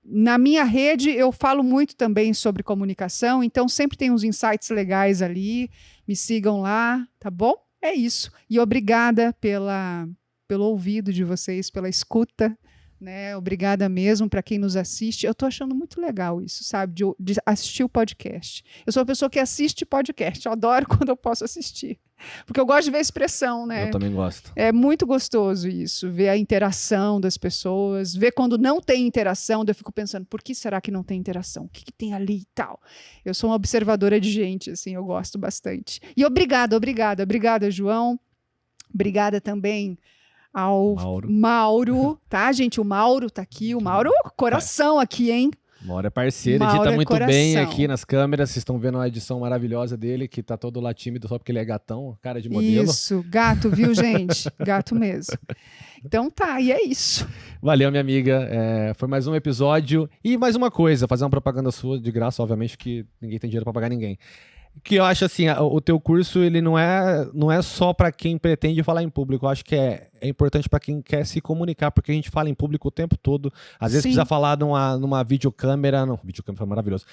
na minha rede eu falo muito também sobre comunicação, então sempre tem uns insights legais ali, me sigam lá, tá bom? É isso. E obrigada pelo ouvido de vocês, pela escuta, né? Obrigada mesmo para quem nos assiste. Eu estou achando muito legal isso, sabe? De assistir o podcast. Eu sou uma pessoa que assiste podcast. Eu adoro quando eu posso assistir. Porque eu gosto de ver a expressão, né? Eu também gosto. É muito gostoso isso, ver a interação das pessoas, ver quando não tem interação, eu fico pensando, por que será que não tem interação? O que tem ali e tal? Eu sou uma observadora de gente, assim, eu gosto bastante. E obrigada, João. Obrigada também ao Mauro, tá, gente? O Mauro tá aqui, o Mauro, coração aqui, hein? Mauro é parceiro, edita muito bem aqui nas câmeras, vocês estão vendo a edição maravilhosa dele, que tá todo lá tímido só porque ele é gatão, cara de modelo. Isso, gato, viu, gente? Gato mesmo. Então tá, e é isso. Valeu, minha amiga, foi mais um episódio. E mais uma coisa, fazer uma propaganda sua de graça, obviamente, que ninguém tem dinheiro pra pagar ninguém. Que eu acho assim, o teu curso ele não é só para quem pretende falar em público, eu acho que é importante para quem quer se comunicar, porque a gente fala em público o tempo todo, às vezes precisa falar numa videocâmera, não, videocâmera foi maravilhoso,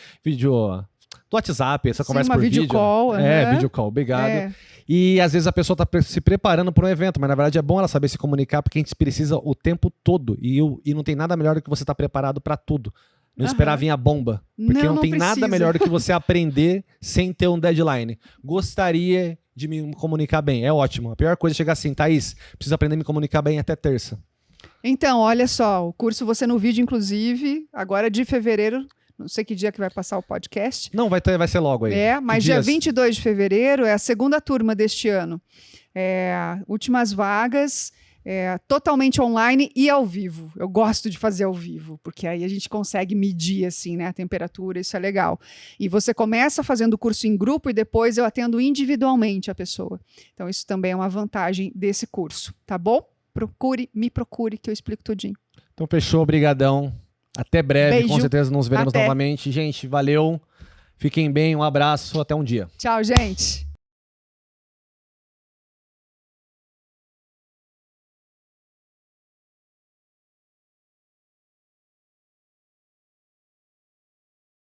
WhatsApp, essa conversa uma por vídeo. videocall, Video call, obrigado. É. E às vezes a pessoa tá se preparando para um evento, mas na verdade é bom ela saber se comunicar, porque a gente precisa o tempo todo. E não tem nada melhor do que você estar preparado para tudo. Não esperar vir a bomba. Porque não tem nada melhor do que você aprender sem ter um deadline. Gostaria de me comunicar bem. É ótimo. A pior coisa é chegar assim, Thaís, preciso aprender a me comunicar bem até terça. Então, olha só, o curso Você no Vídeo, inclusive, agora de fevereiro, não sei que dia que vai passar o podcast. Não, vai ser logo aí. Mas dia 22 de fevereiro é a segunda turma deste ano. Últimas vagas, totalmente online e ao vivo. Eu gosto de fazer ao vivo, porque aí a gente consegue medir assim, né, a temperatura, isso é legal. E você começa fazendo o curso em grupo e depois eu atendo individualmente a pessoa. Então isso também é uma vantagem desse curso, tá bom? Me procure que eu explico tudinho. Então fechou, brigadão. Até breve, Beijo. com certeza nos veremos Até. novamente. Gente, valeu. Fiquem bem, um abraço, até um dia. Tchau, gente.